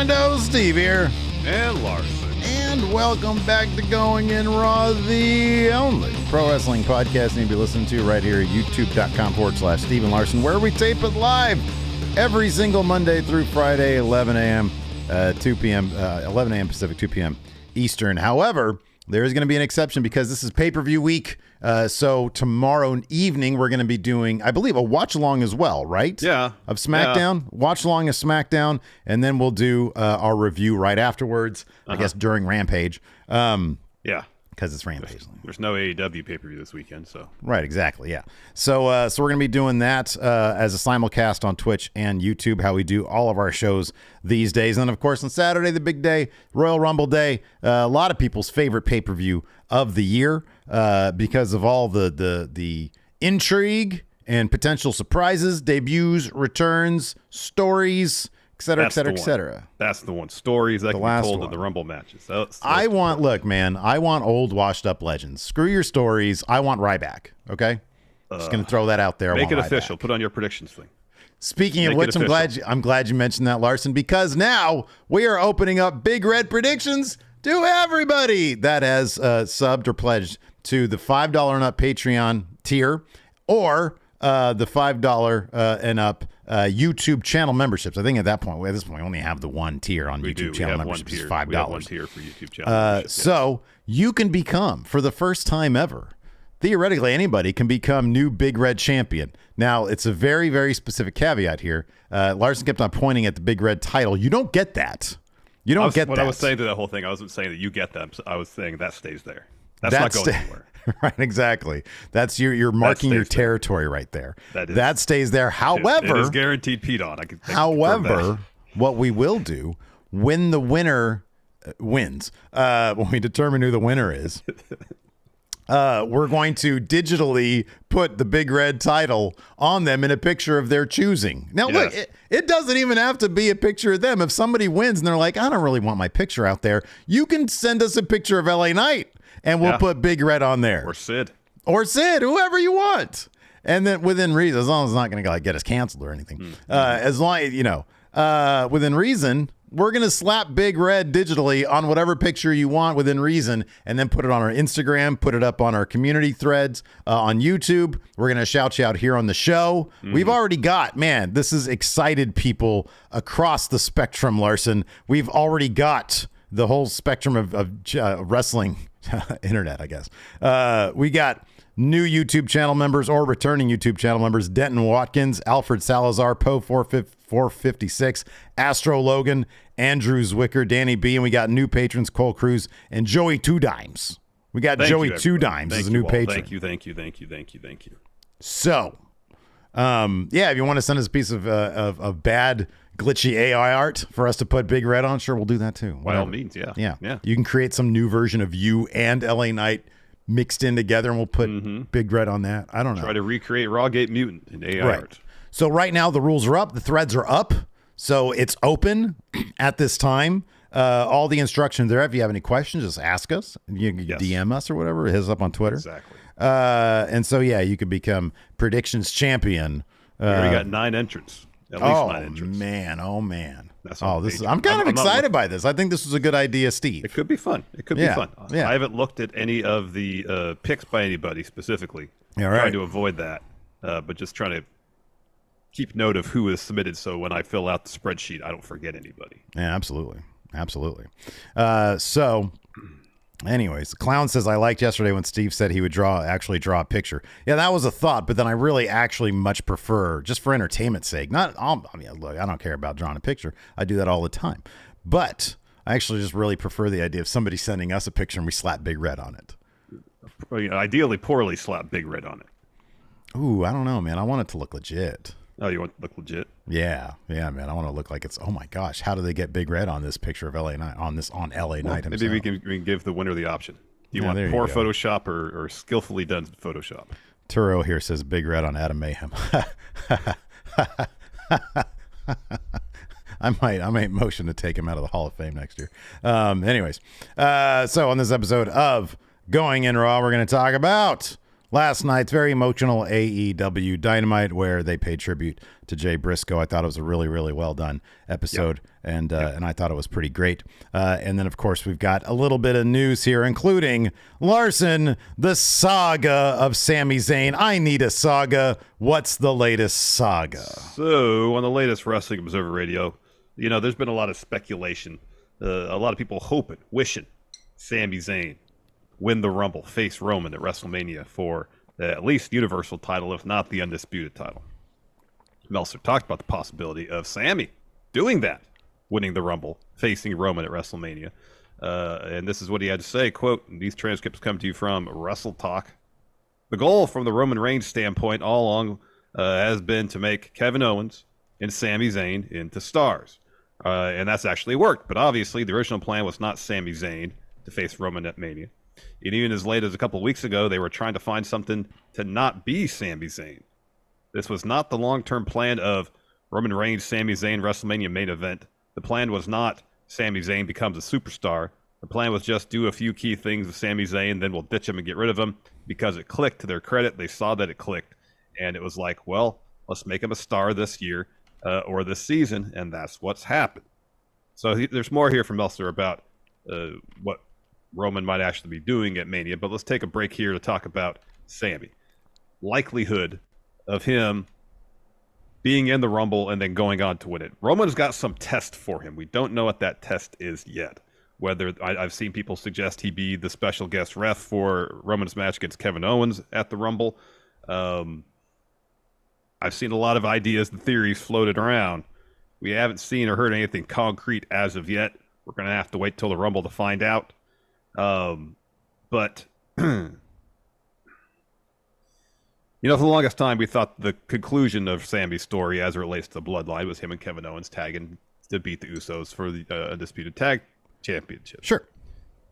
Friendo, Steve here. And Larson. And welcome back to Going in Raw, the only pro wrestling podcast you need to be listening to right here at youtube.com/Steve and Larson, where we tape it live every single Monday through Friday, 11 a.m., 2 p.m., 11 a.m. Pacific, 2 p.m. Eastern. However, there is going to be an exception because this is pay-per-view week. So tomorrow evening, we're going to be doing, I believe, a watch-along as well, right? Yeah. Of SmackDown. Yeah. Watch-along of SmackDown. And then we'll do our review right afterwards, I guess, during Rampage. Yeah. Because it's Rampage. There's no AEW pay-per-view this weekend, so. Right, exactly, yeah. So we're going to be doing that as a simulcast on Twitch and YouTube, how we do all of our shows these days. And then, of course, on Saturday, the big day, Royal Rumble Day, a lot of people's favorite pay-per-view of the year because of all the intrigue and potential surprises, debuts, returns, stories, et cetera, et cetera, et cetera. That's the one. Stories that can be told in the Rumble matches. I want old washed up legends. Screw your stories. I want Ryback. Okay, just gonna throw that out there. Make it official. Put on your predictions thing. Speaking of which, I'm glad you mentioned that, Larson, because now we are opening up Big Red predictions to everybody that has subbed or pledged to the $5 and up Patreon tier or the $5 and up YouTube channel memberships. I think at this point, we only have the one tier on YouTube channel memberships. It's $5. We have one tier for YouTube channel memberships. So you can become, for the first time ever, theoretically anybody can become new Big Red champion. Now, it's a very, very specific caveat here. Larson kept on pointing at the Big Red title. You don't get that. You don't get that. What I was saying to that whole thing, I wasn't saying that you get that. I was saying that stays there. That's not going anywhere. Right, exactly. That's you're marking your territory right there. That stays there. However, it is guaranteed peed on. However, what we will do when the winner wins, when we determine who the winner is, we're going to digitally put the Big Red title on them in a picture of their choosing. Now, look, it doesn't even have to be a picture of them. If somebody wins and they're like, I don't really want my picture out there, you can send us a picture of LA Knight. And we'll put Big Red on there. Or Sid, whoever you want. And then within reason, as long as it's not going to get us canceled or anything. As long as, within reason, we're going to slap Big Red digitally on whatever picture you want within reason and then put it on our Instagram, put it up on our community threads, on YouTube. We're going to shout you out here on the show. We've already got, this has excited people across the spectrum, Larson. We've already got the whole spectrum of wrestling internet, I guess. We got new YouTube channel members or returning YouTube channel members: Denton Watkins, Alfred Salazar, Poe 456, Astro Logan, Andrew Zwicker, Danny B, and we got new patrons: Cole Cruz and Joey Two Dimes. We got Joey Two Dimes as a new patron. Thank you. So, if you want to send us a piece of bad glitchy AI art for us to put Big Red on, sure, we'll do that too. By all means, yeah. You can create some new version of you and LA Knight mixed in together, and we'll put Big Red on that. I don't know. Try to recreate Rawgate Mutant in AI art. So right now the rules are up, the threads are up, so it's open at this time. All the instructions there. If you have any questions, just ask us. You can DM us or whatever. Hit us up on Twitter. Exactly. And so you could become predictions champion. We already got 9 entrants. At least 9 entrants. Oh man. I'm kind of excited by this. I think this was a good idea, Steve. It could be fun. Yeah. I haven't looked at any of the picks by anybody specifically. Yeah, right. Trying to avoid that, but just trying to keep note of who is submitted, so when I fill out the spreadsheet, I don't forget anybody. Yeah, absolutely. So anyways, the Clown says, I liked yesterday when Steve said he would actually draw a picture. Yeah, that was a thought, but then I really actually much prefer, just for entertainment's sake, look, I don't care about drawing a picture. I do that all the time. But I actually just really prefer the idea of somebody sending us a picture and we slap Big Red on it. Ideally, poorly slap Big Red on it. Ooh, I don't know, man. I want it to look legit. Oh, you want it to look legit? Yeah, man. I want to look like it's, oh my gosh, how do they get Big Red on this picture of LA Knight, on LA Knight himself? Maybe we can give the winner the option. Do you want poor Photoshop or skillfully done Photoshop? Turo here says Big Red on Adam Mayhem. I might motion to take him out of the Hall of Fame next year. Anyways, so on this episode of Going in Raw, we're going to talk about last night's very emotional AEW Dynamite, where they paid tribute to Jay Briscoe. I thought it was a really, really well done episode, and I thought it was pretty great. And then, of course, we've got a little bit of news here, including Larson, the saga of Sami Zayn. I need a saga. What's the latest saga? So, on the latest Wrestling Observer Radio, there's been a lot of speculation. A lot of people hoping, wishing Sami Zayn win the Rumble, face Roman at WrestleMania for at least Universal title, if not the Undisputed title. Meltzer talked about the possibility of Sami doing that, winning the Rumble, facing Roman at WrestleMania. And this is what he had to say, quote, these transcripts come to you from Wrestle Talk. The goal from the Roman Reigns standpoint all along has been to make Kevin Owens and Sami Zayn into stars. And that's actually worked. But obviously, the original plan was not Sami Zayn to face Roman at Mania. And even as late as a couple of weeks ago, they were trying to find something to not be Sami Zayn. This was not the long-term plan of Roman Reigns, Sami Zayn, WrestleMania main event. The plan was not Sami Zayn becomes a superstar. The plan was just do a few key things with Sami Zayn, then we'll ditch him and get rid of him. Because it clicked, to their credit, they saw that it clicked. And it was like, well, let's make him a star this year or this season, and that's what's happened. So there's more here from Meltzer about what Roman might actually be doing at Mania, but let's take a break here to talk about Sami. Likelihood of him being in the Rumble and then going on to win it. Roman's got some test for him. We don't know what that test is yet. Whether I've seen people suggest he be the special guest ref for Roman's match against Kevin Owens at the Rumble. I've seen a lot of ideas and theories floated around. We haven't seen or heard anything concrete as of yet. We're going to have to wait till the Rumble to find out. But, for the longest time, we thought the conclusion of Sami's story as it relates to the Bloodline was him and Kevin Owens tagging to beat the Usos for the Undisputed Tag Championship. Sure.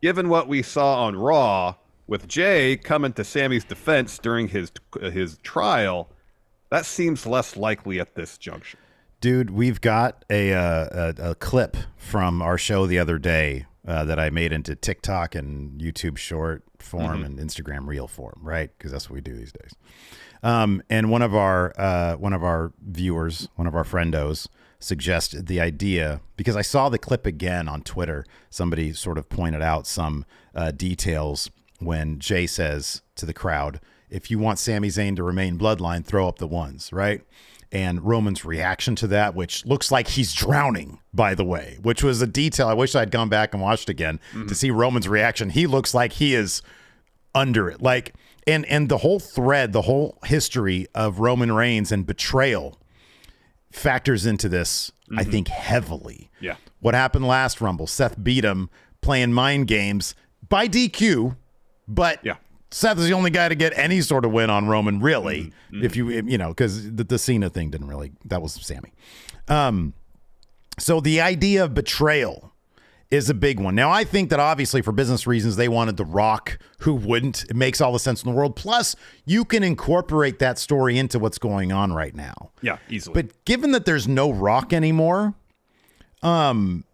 Given what we saw on Raw with Jay coming to Sami's defense during his trial, that seems less likely at this juncture. Dude, we've got a clip from our show the other day that I made into TikTok and YouTube short form and Instagram reel form, right? Because that's what we do these days. And one of our viewers, one of our friendos, suggested the idea, because I saw the clip again on Twitter. Somebody sort of pointed out some details when Jay says to the crowd, if you want Sami Zayn to remain Bloodline, throw up the ones, right? And Roman's reaction to that, which looks like he's drowning, by the way, which was a detail I wish I'd gone back and watched again to see Roman's reaction. He looks like he is under it. Like, and the whole thread, the whole history of Roman Reigns and betrayal factors into this, I think, heavily. Yeah. What happened last Rumble? Seth beat him playing mind games by DQ, but Seth is the only guy to get any sort of win on Roman, really. If because the Cena thing didn't really, that was Sami. So the idea of betrayal is a big one. Now, I think that obviously for business reasons, they wanted The Rock. Who wouldn't? It makes all the sense in the world. Plus, you can incorporate that story into what's going on right now. Yeah, easily. But given that there's no Rock anymore, man,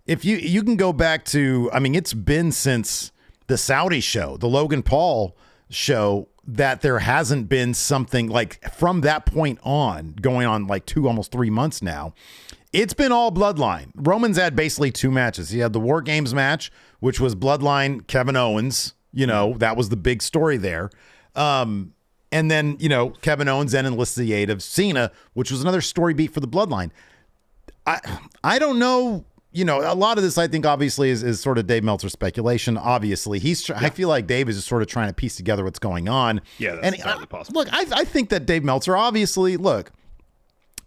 if you can go back to, it's been since the Saudi show, the Logan Paul show, that there hasn't been something like from that point on, going on like almost 3 months now. It's been all Bloodline. Roman's had basically two matches. He had the War Games match, which was Bloodline Kevin Owens. That was the big story there. And then, Kevin Owens then enlisted the aid of Cena, which was another story beat for the Bloodline. I don't know. A lot of this, I think, obviously is sort of Dave Meltzer speculation. Obviously, I feel like Dave is just sort of trying to piece together what's going on. Yeah, that's entirely possible. Look, I think that Dave Meltzer, obviously,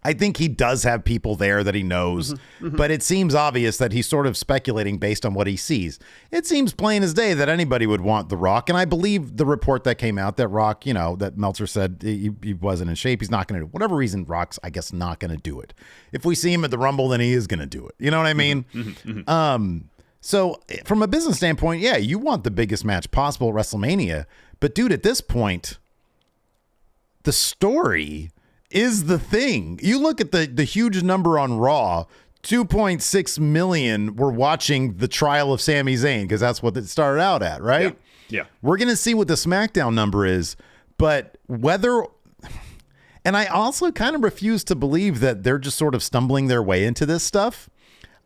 I think he does have people there that he knows, but it seems obvious that he's sort of speculating based on what he sees. It seems plain as day that anybody would want The Rock, and I believe the report that came out that Rock, that Meltzer said he wasn't in shape. He's not going to do it. Whatever reason, Rock's, I guess, not going to do it. If we see him at the Rumble, then he is going to do it. You know what I mean? So from a business standpoint, yeah, you want the biggest match possible at WrestleMania, but dude, at this point, the story is the thing. You look at the huge number on Raw 2.6 million were watching the trial of Sami Zayn because that's what it started out at, right? Yeah. We're going to see what the SmackDown number is, but whether... And I also kind of refuse to believe that they're just sort of stumbling their way into this stuff.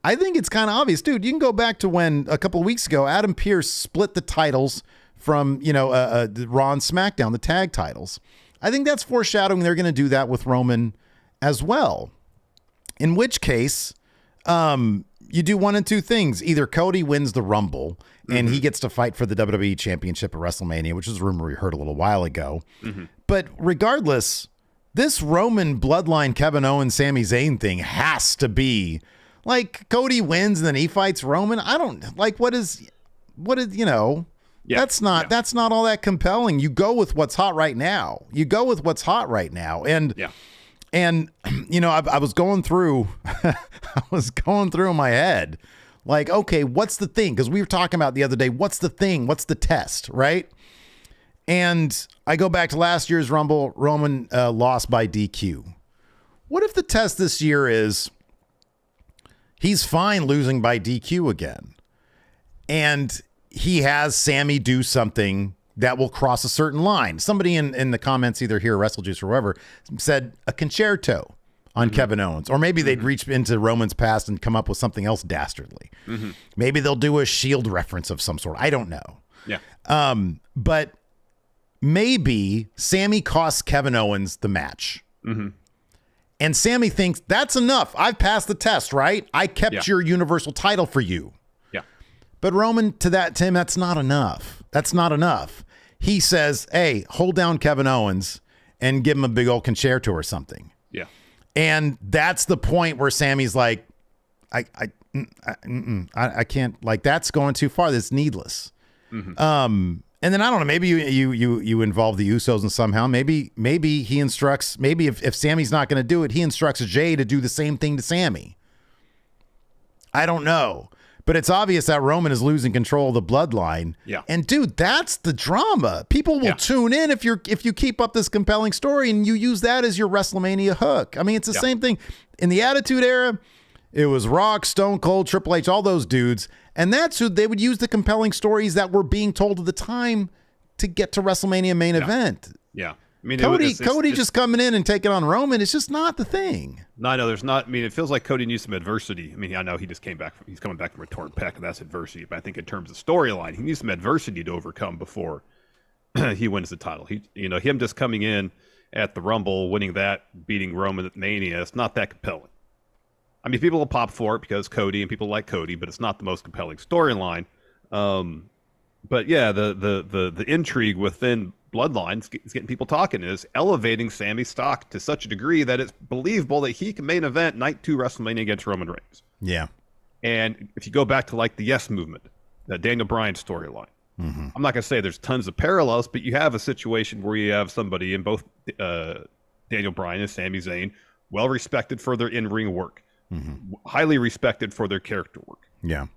I think it's kind of obvious. Dude, you can go back to when a couple of weeks ago, Adam Pearce split the titles from, Raw and SmackDown, the tag titles. I think that's foreshadowing they're going to do that with Roman as well. In which case, you do one and two things. Either Cody wins the Rumble and he gets to fight for the WWE Championship at WrestleMania, which is a rumor we heard a little while ago. But regardless, this Roman Bloodline Kevin Owens Sami Zayn thing has to be like Cody wins and then he fights Roman. I don't like what is Yeah. That's not all that compelling. You go with what's hot right now. And I was going through in my head like, okay, what's the thing? Because we were talking about the other day, what's the thing? What's the test, right? And I go back to last year's Rumble, Roman lost by DQ. What if the test this year is he's fine losing by DQ again, and he has Sami do something that will cross a certain line? Somebody in the comments, either here or WrestleJuice or whoever, said a concerto on Kevin Owens. Or maybe they'd reach into Roman's past and come up with something else dastardly. Maybe they'll do a Shield reference of some sort. I don't know. Yeah. But maybe Sami costs Kevin Owens the match. And Sami thinks, that's enough. I've passed the test, right? I kept your Universal title for you. Yeah. But Roman, to him, that's not enough. That's not enough. He says, hey, hold down Kevin Owens and give him a big old concerto or something. Yeah. And that's the point where Sami's like, I can't, like, that's going too far. That's needless. And then I don't know, maybe you involve the Usos in somehow. Maybe he instructs, maybe if Sami's not going to do it, he instructs Jay to do the same thing to Sami. I don't know. But it's obvious that Roman is losing control of the bloodline. Yeah. And dude, that's the drama. People will tune in if you keep up this compelling story and you use that as your WrestleMania hook. I mean, it's the same thing. In the Attitude Era, it was Rock, Stone Cold, Triple H, all those dudes. And that's who they would use the compelling stories that were being told at the time to get to WrestleMania main event. Yeah. I mean, Cody just coming in and taking on Roman, it's just not the thing. No, I know there's not. I mean, it feels like Cody needs some adversity. I mean, I know he's coming back from a torn pec, and that's adversity. But I think in terms of storyline, he needs some adversity to overcome before he wins the title. Him just coming in at the Rumble, winning that, beating Roman at Mania, it's not that compelling. I mean, people will pop for it because Cody and people like Cody, but it's not the most compelling storyline. But yeah, the intrigue within Bloodline is getting people talking, is elevating Sami's stock to such a degree that it's believable that he can main event Night 2 WrestleMania against Roman Reigns. Yeah. And if you go back to like the Yes Movement, that Daniel Bryan storyline, I'm not going to say there's tons of parallels, but you have a situation where you have somebody in both Daniel Bryan and Sami Zayn, well respected for their in-ring work, highly respected for their character work. Yeah.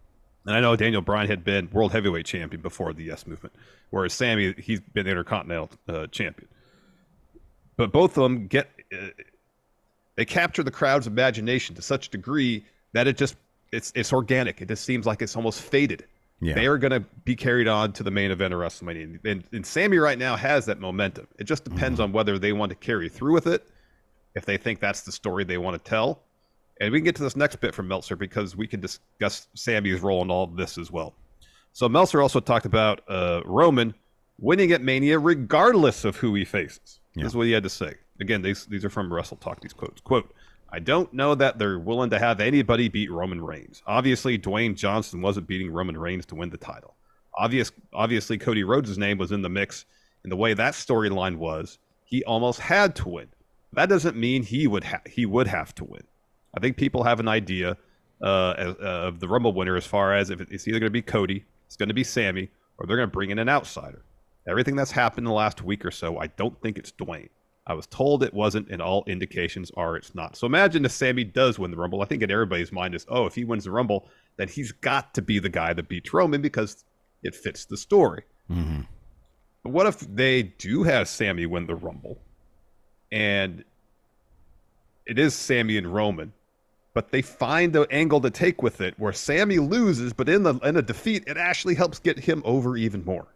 And I know Daniel Bryan had been World Heavyweight Champion before the Yes Movement, whereas Sami, he's been Intercontinental Champion. But both of them they capture the crowd's imagination to such a degree that it's organic. It just seems like it's almost fated. Yeah. They are going to be carried on to the main event of WrestleMania. And Sami right now has that momentum. It just depends on whether they want to carry through with it, if they think that's the story they want to tell. And we can get to this next bit from Meltzer because we can discuss Sami's role in all of this as well. So Meltzer also talked about Roman winning at Mania regardless of who he faces. Yeah. This is what he had to say. Again, these are from Wrestle Talk, these quotes. Quote, I don't know that they're willing to have anybody beat Roman Reigns. Obviously, Dwayne Johnson wasn't beating Roman Reigns to win the title. Obviously, Cody Rhodes' name was in the mix. And the way that storyline was, he almost had to win. That doesn't mean he would have to win. I think people have an idea of the Rumble winner as far as if it's either going to be Cody, it's going to be Sami, or they're going to bring in an outsider. Everything that's happened in the last week or so, I don't think it's Dwayne. I was told it wasn't, and all indications are it's not. So imagine if Sami does win the Rumble. I think in everybody's mind is, if he wins the Rumble, then he's got to be the guy that beats Roman because it fits the story. But what if they do have Sami win the Rumble, and it is Sami and Roman, but they find the angle to take with it where Sami loses, but in a defeat, it actually helps get him over even more.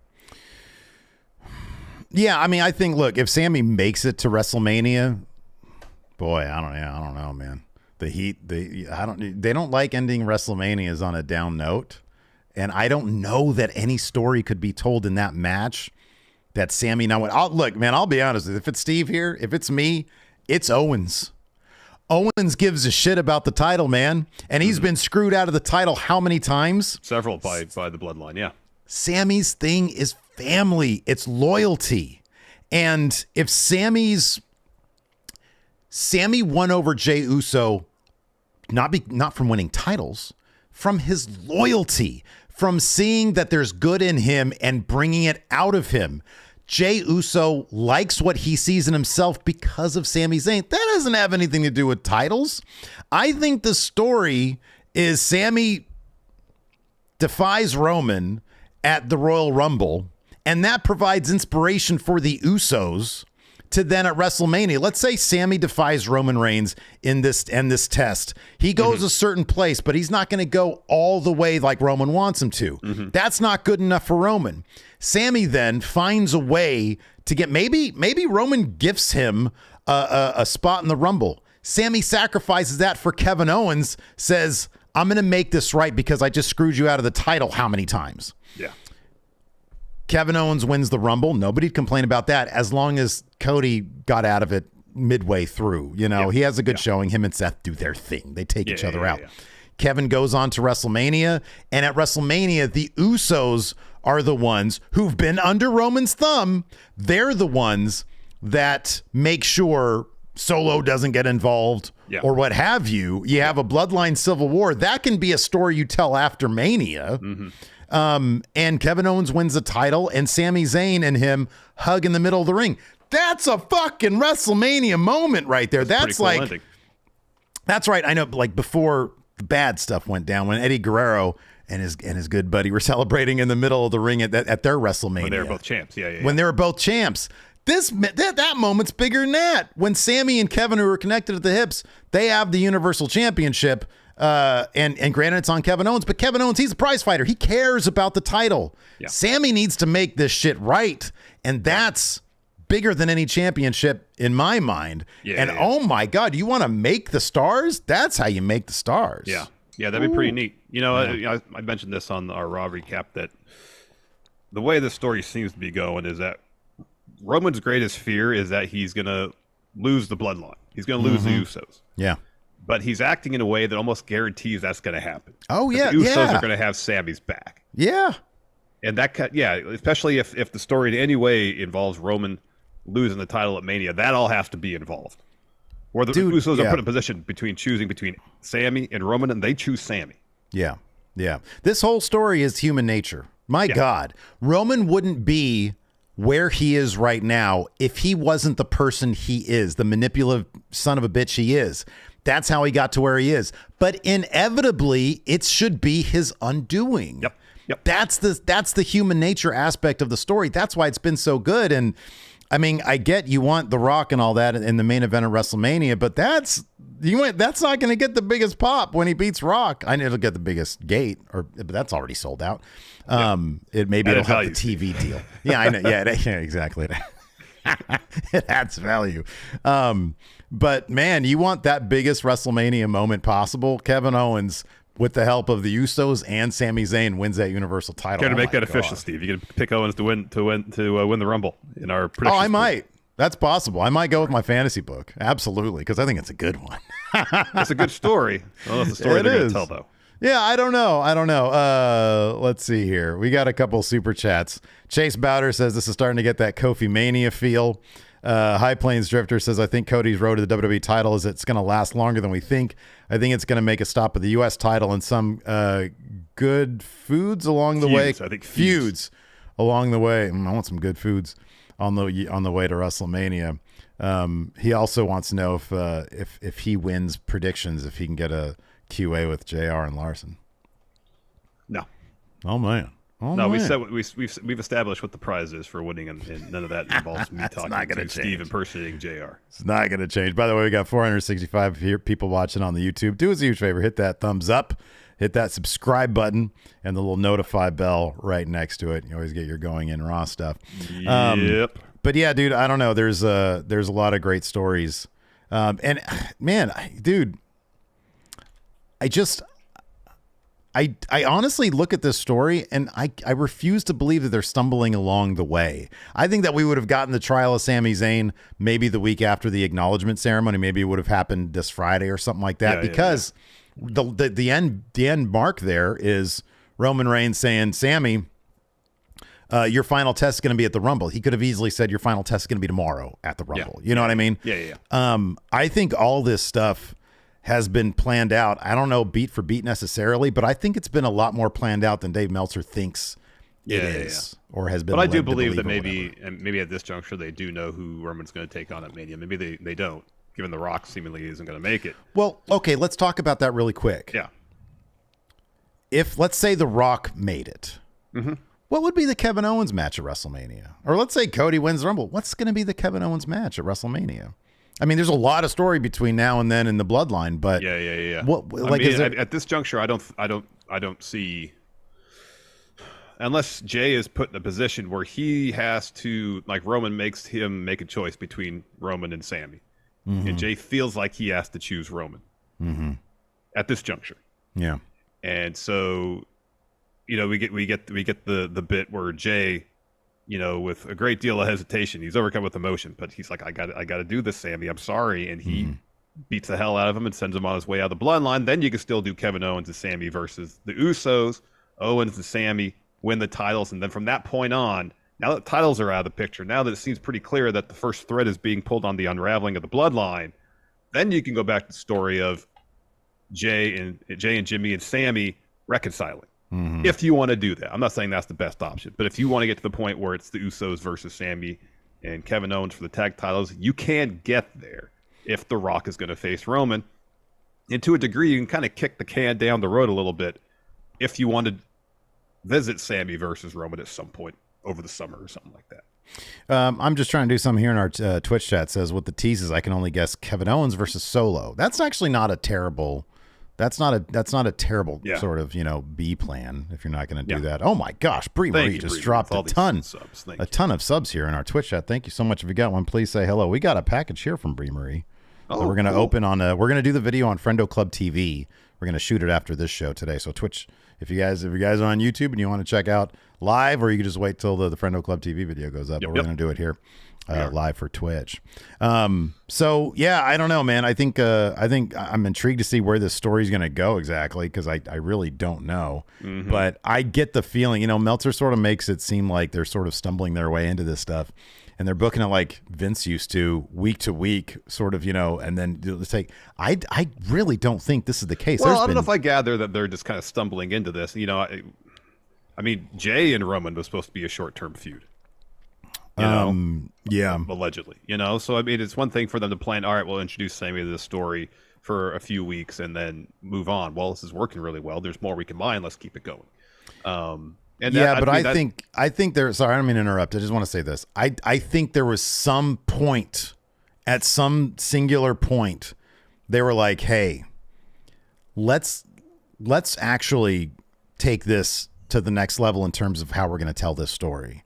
Yeah, I mean, I think, look, if Sami makes it to WrestleMania, boy, I don't know, man. The Heat, they don't like ending WrestleManias on a down note, and I don't know that any story could be told in that match that Sami now went. Look, man, I'll be honest. If it's Steve here, if it's me, it's Owens. Owens gives a shit about the title, man, and he's been screwed out of the title how many times? Several by the Bloodline, yeah. Sami's thing is family. It's loyalty. And if Sami won over Jey Uso, not from winning titles, from his loyalty, from seeing that there's good in him and bringing it out of him. Jey Uso likes what he sees in himself because of Sami Zayn. That doesn't have anything to do with titles. I think the story is Sami defies Roman at the Royal Rumble, and that provides inspiration for the Usos to then at WrestleMania. Let's say Sami defies Roman Reigns in this test. He goes a certain place, but he's not going to go all the way like Roman wants him to. That's not good enough for Roman. Sami then finds a way to get, maybe Roman gifts him a spot in the Rumble. Sami sacrifices that for Kevin Owens, says, I'm going to make this right because I just screwed you out of the title how many times? Yeah. Kevin Owens wins the Rumble. Nobody'd complain about that as long as Cody got out of it midway through. You know, he has a good showing. Him and Seth do their thing. They take each other out. Kevin goes on to WrestleMania, and at WrestleMania, the Usos are the ones who've been under Roman's thumb. They're the ones that make sure Solo doesn't get involved or what have you. You have a Bloodline Civil War. That can be a story you tell after Mania. And Kevin Owens wins the title, and Sami Zayn and him hug in the middle of the ring. That's a fucking WrestleMania moment right there. That's like, ending. That's right. I know, like before the bad stuff went down, when Eddie Guerrero and his good buddy were celebrating in the middle of the ring at their WrestleMania. When they were both champs. When they were both champs. That moment's bigger than that. When Sami and Kevin, who are connected at the hips, they have the Universal Championship. And granted, it's on Kevin Owens, but Kevin Owens, he's a prize fighter. He cares about the title. Sami needs to make this shit right, and that's bigger than any championship in my mind. Oh my God, you want to make the stars? That's how you make the stars. Yeah, that'd be pretty neat. You know, I mentioned this on our Raw recap that the way the story seems to be going is that Roman's greatest fear is that he's going to lose the Bloodline. He's going to lose the Usos. Yeah. But he's acting in a way that almost guarantees that's going to happen. Oh, yeah. The Usos are going to have Sami's back. Yeah. And especially if the story in any way involves Roman losing the title at Mania, that all has to be involved. Or the Usos are put in a position between Sami and Roman, and they choose Sami. Yeah. Yeah. This whole story is human nature. My God. Roman wouldn't be where he is right now if he wasn't the person he is, the manipulative son of a bitch he is. That's how he got to where he is. But inevitably, it should be his undoing. Yep. That's the human nature aspect of the story. That's why it's been so good. And I mean, I get you want The Rock and all that in the main event of WrestleMania, but that's not going to get the biggest pop when he beats Rock. I know it'll get the biggest gate, but that's already sold out. It'll have the TV deal. Yeah, I know. Yeah, exactly. It adds value. But man, you want that biggest WrestleMania moment possible. Kevin Owens, with the help of the Usos and Sami Zayn, wins that Universal title. Got to make that official, Steve. You can pick Owens to win the Rumble in our predictions. Oh, I might. That's possible. I might go with my fantasy book. Absolutely, because I think it's a good one. It's a good story. Well, that's the story they're going to tell, though. Yeah, I don't know. Let's see here. We got a couple super chats. Chase Bowder says this is starting to get that Kofi Mania feel. High Plains Drifter says, I think Cody's road to the WWE title is it's going to last longer than we think. I think it's going to make a stop at the U.S. title and some good foods along the way. I think feuds along the way. I want some good foods on the way to WrestleMania. He also wants to know if he wins predictions, if he can get a QA with JR and Larson. No. Oh man. Oh, no, we man. said we've established what the prize is for winning, and none of that involves me talking not gonna to Steve change. impersonating JR. It's not going to change. By the way, we got 465 people watching on the YouTube. Do us a huge favor. Hit that thumbs up. Hit that subscribe button and the little notify bell right next to it. You always get your going in Raw stuff. Yep. But yeah, dude, I don't know. There's a lot of great stories. And man, dude, I honestly look at this story and I refuse to believe that they're stumbling along the way. I think that we would have gotten the trial of Sami Zayn maybe the week after the acknowledgement ceremony. Maybe it would have happened this Friday or something like that, because the end mark there is Roman Reigns saying, Sami, your final test is going to be at the Rumble. He could have easily said your final test is going to be tomorrow at the Rumble. You know what I mean? Yeah. I think all this stuff has been planned out. I don't know beat for beat necessarily, but I think it's been a lot more planned out than Dave Meltzer thinks it is or has been. But I do believe that maybe at this juncture they do know who Roman's going to take on at Mania. Maybe they don't, given The Rock seemingly isn't going to make it. Well, okay, let's talk about that really quick. Yeah. If, let's say, The Rock made it, what would be the Kevin Owens match at WrestleMania? Or let's say Cody wins the Rumble. What's going to be the Kevin Owens match at WrestleMania? I mean, there's a lot of story between now and then in the Bloodline, but what, like, is there... at this juncture, I don't see, unless Jay is put in a position where he has to, like, Roman makes him make a choice between Roman and Sami, and Jay feels like he has to choose Roman at this juncture. Yeah, and so, you know, we get the bit where Jay, you know, with a great deal of hesitation, he's overcome with emotion, but he's like, I got to do this, Sami. I'm sorry. And he beats the hell out of him and sends him on his way out of the Bloodline. Then you can still do Kevin Owens and Sami versus the Usos. Owens and Sami win the titles. And then from that point on, now that titles are out of the picture, now that it seems pretty clear that the first thread is being pulled on the unraveling of the Bloodline, then you can go back to the story of Jay and Jimmy and Sami reconciling. If you want to do that. I'm not saying that's the best option, but if you want to get to the point where it's the Usos versus Sami and Kevin Owens for the tag titles, you can get there if The Rock is going to face Roman. And to a degree, you can kind of kick the can down the road a little bit if you want to visit Sami versus Roman at some point over the summer or something like that. I'm just trying to do something here in our Twitch chat. It says with the teases, I can only guess Kevin Owens versus Solo. That's actually not a terrible... That's not a terrible sort of, you know, B plan if you're not going to do that. Oh my gosh, Brie Marie just dropped a ton of subs here in our Twitch chat. Thank you so much. If you got one, please say hello. We got a package here from Brie Marie. So we're going to open on we're going to do the video on Friendo Club TV. We're going to shoot it after this show today. So Twitch, if you guys are on YouTube and you want to check out live, or you can just wait till the Friendo Club TV video goes up. But we're going to do it here. Live for Twitch. So yeah, I don't know, man. I think I'm intrigued to see where this story's going to go exactly, because I really don't know. But I get the feeling, you know, Meltzer sort of makes it seem like they're sort of stumbling their way into this stuff, and they're booking it like Vince used to week, sort of, you know, and then it's like, I really don't think this is the case. Well, I don't know if I gather that they're just kind of stumbling into this. You know, I mean, Jay and Roman was supposed to be a short-term feud. You know, allegedly, you know, so I mean, it's one thing for them to plan, all right, we'll introduce Sami to this story for a few weeks and then move on. Well, this is working really well. There's more we can mine. Let's keep it going. I think there, sorry, I don't mean to interrupt. I just want to say this. I think there was some point, at some singular point, they were like, hey, let's actually take this to the next level in terms of how we're going to tell this story.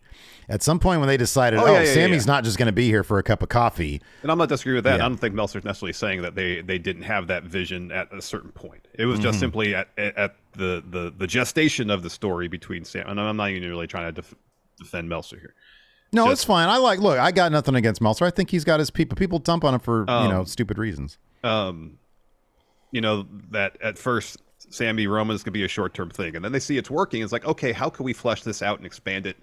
At some point when they decided, Sammy's not just going to be here for a cup of coffee. And I'm not disagreeing with that. I don't think Meltzer's necessarily saying that they didn't have that vision at a certain point. It was just simply at the gestation of the story between Sam. And I'm not even really trying to defend Meltzer here. No, it's fine. I got nothing against Meltzer. I think he's got his people. People dump on him for, stupid reasons. You know, that at first Sami Roman is going to be a short-term thing. And then they see it's working. It's like, okay, how can we flesh this out and expand it?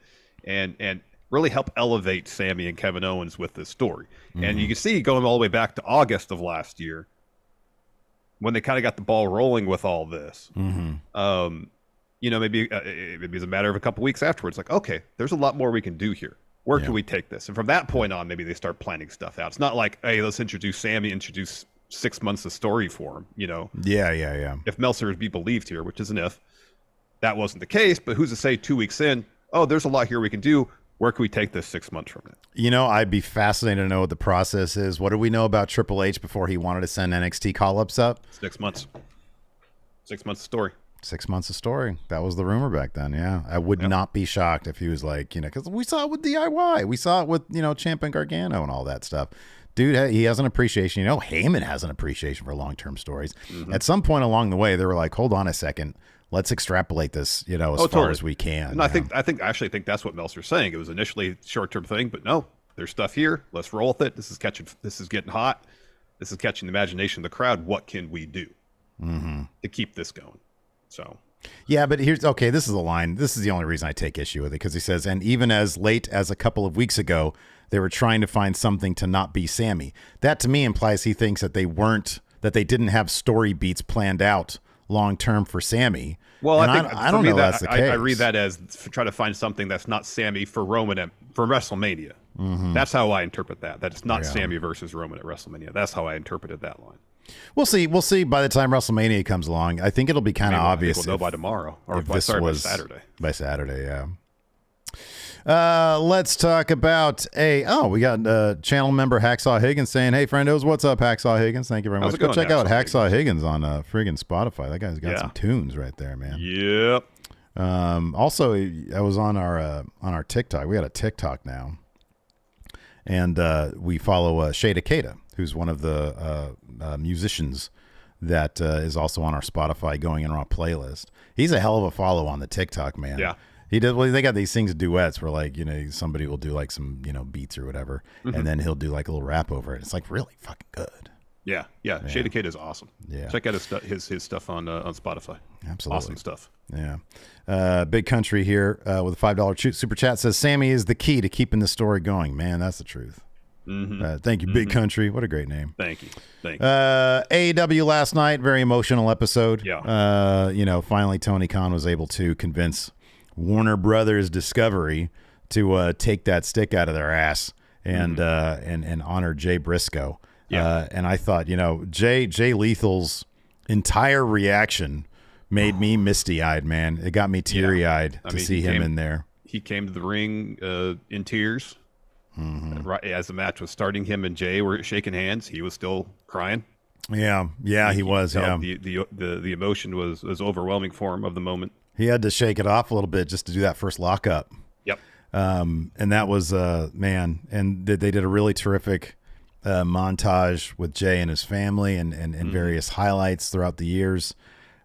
And really help elevate Sami and Kevin Owens with this story. And you can see going all the way back to August of last year, when they kind of got the ball rolling with all this. You know, maybe it's a matter of a couple weeks afterwards. Like, okay, there's a lot more we can do here. Where can we take this? And from that point on, maybe they start planning stuff out. It's not like, hey, let's introduce Sami, introduce 6 months of story for him, you know? Yeah. If Meltzer is be believed here, which is an if. that wasn't the case, but who's to say 2 weeks in, oh, there's a lot here we can do. Where can we take this 6 months from now? I'd be fascinated to know what the process is. What do we know about Triple H before he wanted to send NXT call-ups up? 6 months. 6 months of story. 6 months of story. That was the rumor back then. Yeah. I would not be shocked if he was like, because we saw it with DIY. We saw it with, Ciampa and Gargano and all that stuff. Dude, he has an appreciation. Heyman has an appreciation for long-term stories. Mm-hmm. At some point along the way, they were like, hold on a second. Let's extrapolate this, as far as we can. And I actually think that's what Meltzer's saying. It was initially a short-term thing, but no, there's stuff here. Let's roll with it. This is getting hot. This is catching the imagination of the crowd. What can we do to keep this going? So. Yeah, but this is the line. This is the only reason I take issue with it, because he says, and even as late as a couple of weeks ago, they were trying to find something to not be Sami. That to me implies he thinks that they didn't have story beats planned out long term for Sami. Well, and I don't know that's the case. I read that as try to find something that's not Sami for Roman for WrestleMania. Mm-hmm. That's how I interpret that. That it's not Sami versus Roman at WrestleMania. That's how I interpreted that line. We'll see. We'll see by the time WrestleMania comes along. I think it'll be kind of obvious. We'll know by tomorrow, or by Saturday. By Saturday, yeah. Let's talk about we got channel member Hacksaw Higgins saying, "Hey, friendos, what's up, Hacksaw Higgins? Thank you very much. Go check out Hacksaw Higgins on friggin' Spotify. That guy's got some tunes right there, man." Yep. Also, I was on our TikTok. We got a TikTok now, and we follow Shay Takeda, who's one of the musicians that is also on our Spotify going in our playlist. He's a hell of a follow on the TikTok, man. Yeah. He did. Well, they got these things duets where somebody will do like some beats or whatever, and then he'll do like a little rap over it. It's like really fucking good. Yeah. Shay Takeda is awesome. Yeah, check out his stuff on Spotify. Absolutely awesome stuff. Yeah. Big Country here with a $5 super chat says Sami is the key to keeping the story going. Man, that's the truth. Mm-hmm. Thank you, Big Country. What a great name. Thank you. AEW last night, very emotional episode. Yeah. Finally Tony Khan was able to convince Warner Brothers Discovery to take that stick out of their ass and honor Jay Briscoe. Yeah. And I thought, Jay Lethal's entire reaction made me misty-eyed, man. It got me teary-eyed to see him in there. He came to the ring in tears. Mm-hmm. Right as the match was starting, him and Jay were shaking hands. He was still crying. Yeah, he was. Yeah, the emotion was overwhelming for him of the moment. He had to shake it off a little bit just to do that first lockup. Yep. And that was man. And they did a really terrific montage with Jay and his family and various highlights throughout the years.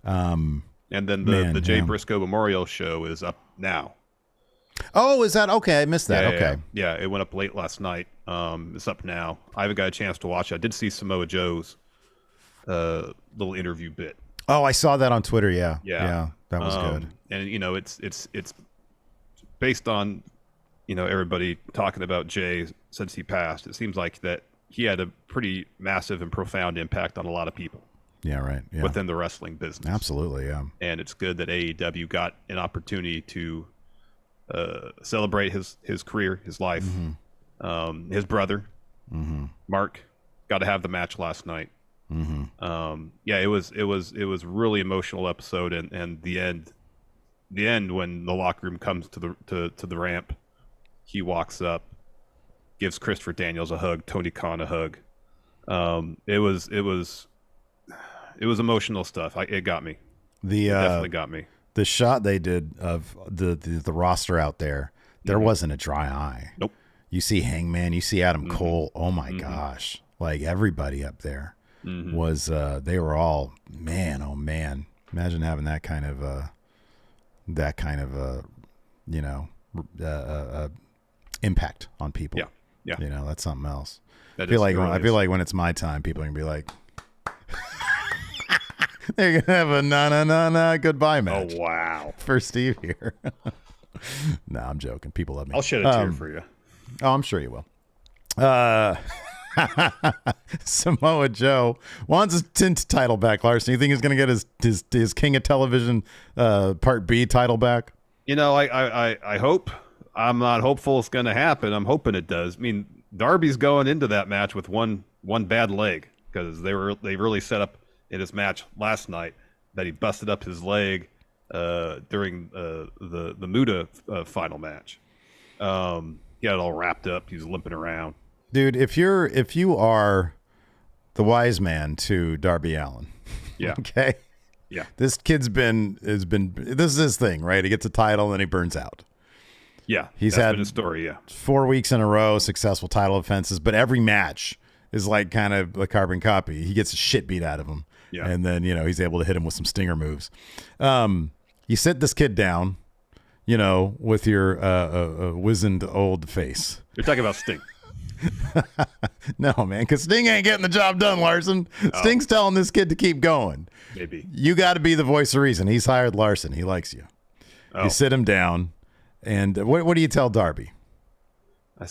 And then the Jay Briscoe Memorial Show is up now. Oh, is that okay? I missed that. Okay. Yeah, it went up late last night. It's up now. I haven't got a chance to watch it. I did see Samoa Joe's little interview bit. Oh, I saw that on Twitter. Yeah, that was good. And it's based on everybody talking about Jay since he passed. It seems like that he had a pretty massive and profound impact on a lot of people. Yeah, right. Yeah. Within the wrestling business. Absolutely. Yeah. And it's good that AEW got an opportunity to celebrate his career, his life. Mm-hmm. His brother, Mark, got to have the match last night. Mm-hmm. It was really emotional episode, and the end when the locker room comes to the ramp, he walks up, gives Christopher Daniels a hug, Tony Khan a hug. It was emotional stuff. It got me. It definitely got me. The shot they did of the roster out there wasn't a dry eye. Nope. You see Hangman, you see Adam Cole. Oh my gosh. Like everybody up there was, they were all, man, oh man. Imagine having that kind of impact on people. Yeah. That's something else. I feel like when it's my time, people are gonna be like, they're gonna have a na goodbye match. Oh wow, for Steve here. No, I'm joking. People love me. I'll shed a tear for you. Oh, I'm sure you will. Samoa Joe wants his title back. Larson, you think he's gonna get his King of Television Part B title back? I hope. I'm not hopeful it's gonna happen. I'm hoping it does. I mean, Darby's going into that match with one bad leg because they really set up in his match last night that he busted up his leg during the Muda final match. He had it all wrapped up. He was limping around. Dude, if you are the wise man to Darby Allin, yeah, okay, yeah, this kid's this is his thing, right? He gets a title and then he burns out. Yeah, he's had been a story. Yeah, 4 weeks in a row successful title defenses, but every match is like kind of a carbon copy. He gets the shit beat out of him, and then he's able to hit him with some stinger moves. You sit this kid down, with your wizened old face. You're talking about Sting. No, man, because Sting ain't getting the job done, Larson. Sting's telling this kid to keep going. Maybe. You got to be the voice of reason. He's hired Larson. He likes you. You sit him down, and what do you tell Darby? I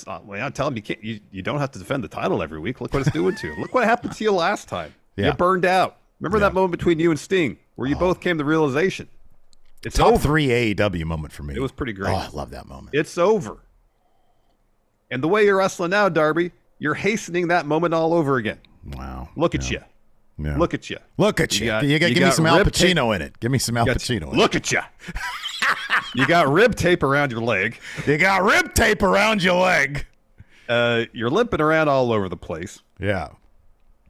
tell him you don't have to defend the title every week. Look what it's doing to you. Look what happened to you last time. Yeah. You burned out. Remember that moment between you and Sting where you both came to realization? It's Top over. 3 AEW moment for me. It was pretty great. Oh, I love that moment. It's over. And the way you're wrestling now, Darby, you're hastening that moment all over again. Wow. Look at you. Yeah. Look at you. Look at you. You got give me some Al Pacino in it. Give me some Al Pacino in it. Look at you. You got rib tape around your leg. You got rib tape around your leg. You're limping around all over the place. Yeah.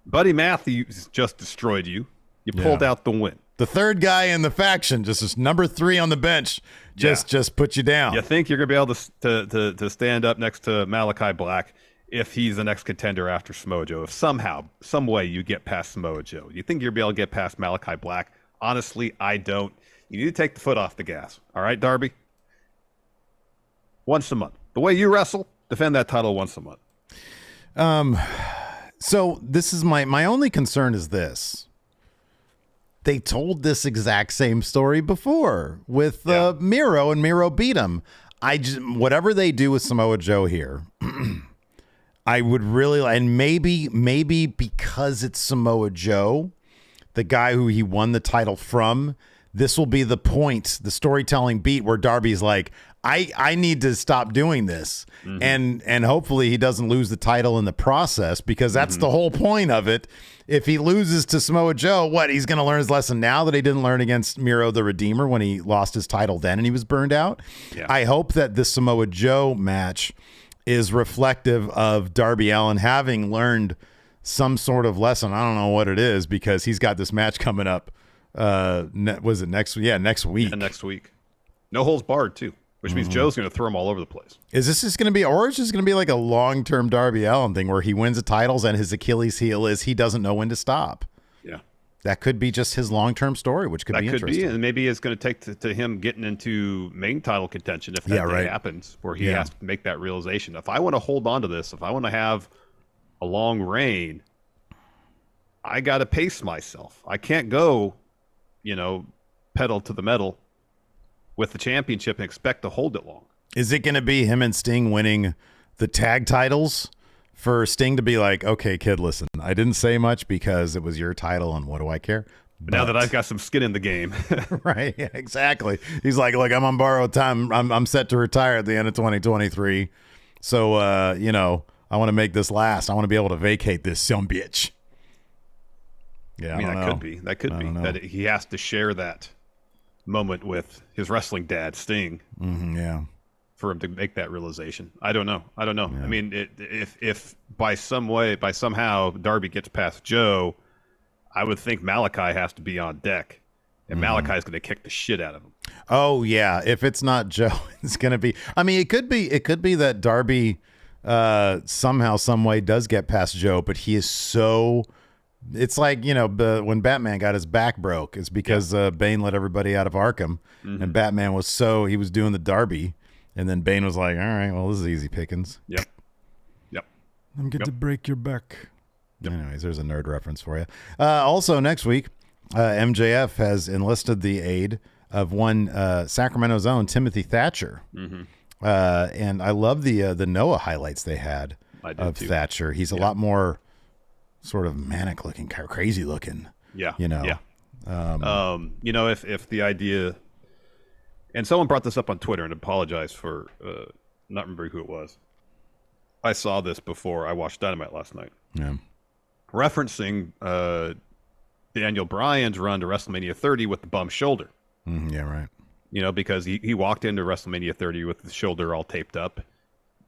Buddy Matthews just destroyed you. You pulled out the win. The third guy in the faction, just as number 3 on the bench, just put you down. You think you're going to be able to stand up next to Malachi Black if he's the next contender after Samoa Joe? If somehow, some way you get past Samoa Joe. You think you're going to be able to get past Malachi Black? Honestly, I don't. You need to take the foot off the gas. All right, Darby? Once a month. The way you wrestle, defend that title once a month. So this is my only concern is this. They told this exact same story before with Miro, and Miro beat him. Whatever they do with Samoa Joe here, I would really, and maybe because it's Samoa Joe, the guy who he won the title from, this will be the point, the storytelling beat where Darby's like, I need to stop doing this. Mm-hmm. And hopefully he doesn't lose the title in the process, because that's the whole point of it. If he loses to Samoa Joe, he's going to learn his lesson now that he didn't learn against Miro the Redeemer when he lost his title then and he was burned out. Yeah. I hope that this Samoa Joe match is reflective of Darby Allin having learned some sort of lesson. I don't know what it is, because he's got this match coming up. Was it next? Yeah, next week. Yeah, next week. No holds barred too, which means Joe's going to throw him all over the place. Is this just going to be, or is this going to be like a long-term Darby Allin thing where he wins the titles and his Achilles heel is he doesn't know when to stop? Yeah. That could be just his long-term story, which could be interesting. That could be, and maybe it's going to take to him getting into main title contention if that day happens, where he has to make that realization. If I want to hold on to this, if I want to have a long reign, I got to pace myself. I can't go, pedal to the metal with the championship and expect to hold it long. Is it going to be him and Sting winning the tag titles for Sting to be like, okay, kid, listen, I didn't say much because it was your title and what do I care? But now that I've got some skin in the game. Right, yeah, exactly. He's like, look, I'm on borrowed time. I'm set to retire at the end of 2023. So, I want to make this last. I want to be able to vacate this sumbitch. Yeah, that could be that he has to share that moment with his wrestling dad, Sting. Yeah. For him to make that realization. I don't know. Yeah. I mean, if by somehow Darby gets past Joe, I would think Malachi has to be on deck, and Malachi's going to kick the shit out of him. Oh yeah, if it's not Joe, it's going to be. I mean, it could be that Darby somehow, some way does get past Joe, but he is so. It's like, when Batman got his back broke, it's because Bane let everybody out of Arkham, and Batman he was doing the Darby. And then Bane was like, all right, well, this is easy pickings. Yep. I'm going to break your back. Yep. Anyways, there's a nerd reference for you. Also, next week, MJF has enlisted the aid of one Sacramento's own Timothy Thatcher. And I love the Noah highlights they had of too. Thatcher. He's a lot more sort of manic looking, crazy looking. Yeah. Yeah. If the idea... And someone brought this up on Twitter and apologized for not remembering who it was. I saw this before I watched Dynamite last night. Yeah. Referencing Daniel Bryan's run to WrestleMania 30 with the bum shoulder. Yeah, right. You know, because he walked into WrestleMania 30 with his shoulder all taped up,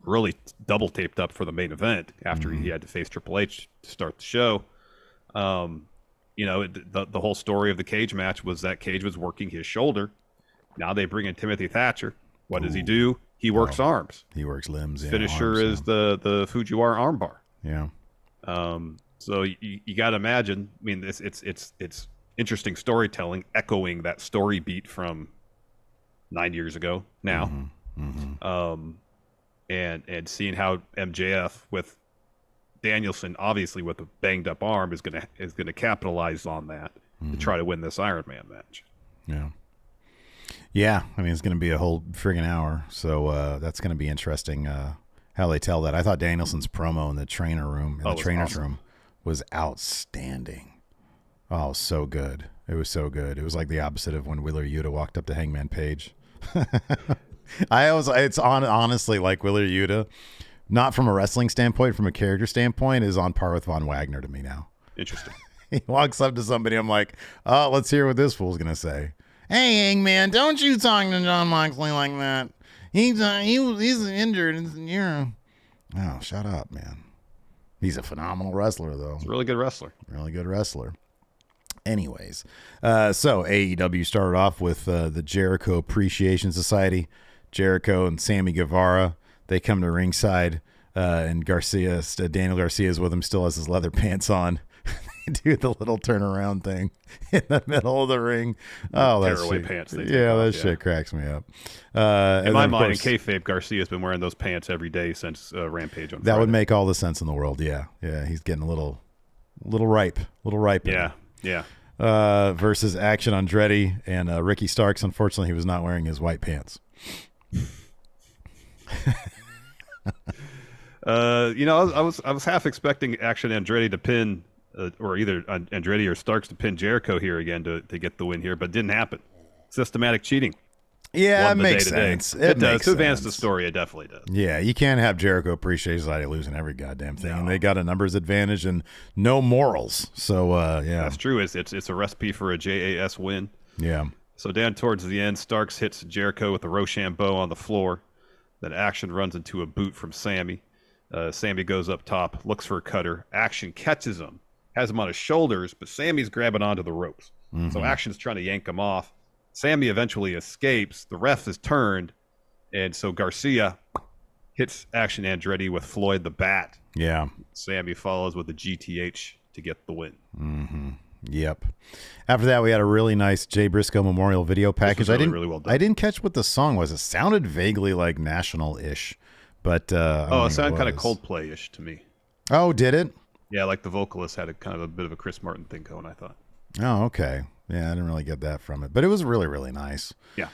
really double taped up for the main event after he had to face Triple H to start the show. You know, the whole story of the cage match was that Cage was working his shoulder. Now they bring in Timothy Thatcher. What does he do? He works arms. He works limbs. Yeah, Finisher arms, is the Fujiwara armbar. Yeah. So you got to imagine. I mean, it's interesting storytelling, echoing that story beat from 9 years ago now, and seeing how MJF with Danielson, obviously with a banged up arm, is gonna capitalize on that to try to win this Iron Man match. Yeah. Yeah, I mean, it's going to be a whole friggin' hour, so that's going to be interesting how they tell that. I thought Danielson's promo in the trainer's room was outstanding. Oh, so good. It was so good. It was like the opposite of when Wheeler Yuta walked up to Hangman Page. It's honestly like Wheeler Yuta, not from a wrestling standpoint, from a character standpoint, is on par with Von Wagner to me now. Interesting. He walks up to somebody, I'm like, oh, let's hear what this fool's going to say. Hey, Hangman, don't you talk to Jon Moxley like that. He's injured. Oh, shut up, man. He's a phenomenal wrestler, though. He's a really good wrestler. Really good wrestler. Anyways, so AEW started off with the Jericho Appreciation Society. Jericho and Sammy Guevara, they come to ringside, and Daniel Garcia is with him, still has his leather pants on. Do the little turnaround thing in the middle of the ring. Oh, that's shit. Pants. Shit cracks me up. In my mind, in kayfabe, Garcia's been wearing those pants every day since Rampage on Friday. That would make all the sense in the world. Yeah, he's getting a little ripe. Yeah. Versus Action Andretti and Ricky Starks. Unfortunately, he was not wearing his white pants. I was half expecting Action Andretti to pin. Or either Andretti or Starks to pin Jericho here again to get the win here, but it didn't happen. Systematic cheating. Yeah, it makes sense. It does. To advance the story, it definitely does. Yeah, you can't have Jericho Appreciation Society losing every goddamn thing. No. They got a numbers advantage and no morals. So, yeah. That's true. It's a recipe for a JAS win. Yeah. So down towards the end, Starks hits Jericho with a Rochambeau on the floor. Then Action runs into a boot from Sami. Sami goes up top, looks for a cutter. Action catches him. Has him on his shoulders, but Sammy's grabbing onto the ropes. So Action's trying to yank him off. Sami eventually escapes. The ref is turned, and so Garcia hits Action Andretti with Floyd the Bat. Yeah. Sami follows with the GTH to get the win. Yep. After that, we had a really nice Jay Briscoe memorial video package. Really well done. I didn't catch what the song was. It sounded vaguely like national-ish, but it sounded kind of Coldplay-ish to me. Oh, did it? Yeah, like the vocalist had a kind of a bit of a Chris Martin thing going, I thought. Oh, okay. Yeah, I didn't really get that from it, but it was really, really nice. Yeah.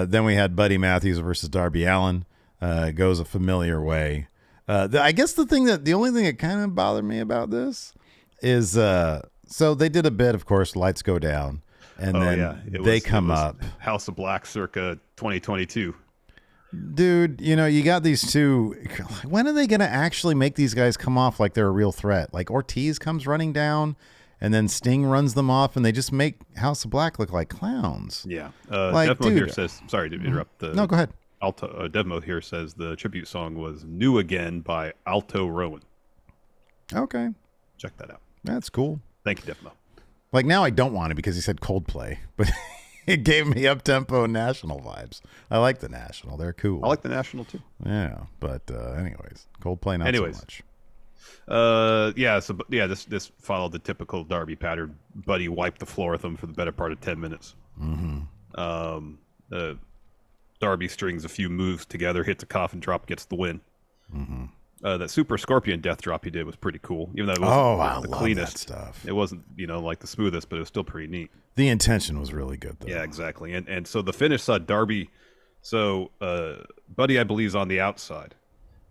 Then we had Buddy Matthews versus Darby Allin. Goes a familiar way. I guess the only thing that kind of bothered me about this is, so they did a bit, of course, lights go down, and they come up. House of Black circa 2022. Dude, you got these two. When are they going to actually make these guys come off like they're a real threat? Like Ortiz comes running down, and then Sting runs them off, and they just make House of Black look like clowns. Yeah. Devmo here says, sorry to interrupt. No, go ahead. Devmo here says the tribute song was New Again by Alto Rowan. Okay. Check that out. That's cool. Thank you, Devmo. Like now I don't want it because he said Coldplay, but... It gave me up-tempo National vibes. I like the National. They're cool. I like the National, too. Yeah, but anyways, Coldplay not so much. This followed the typical Darby pattern. Buddy wiped the floor with him for the better part of 10 minutes. Darby strings a few moves together, hits a coffin drop, gets the win. That Super Scorpion death drop he did was pretty cool. Even though it wasn't the cleanest stuff. It wasn't, like the smoothest, but it was still pretty neat. The intention was really good, though. Yeah, exactly. And so the finish saw Darby. So Buddy, I believe, is on the outside,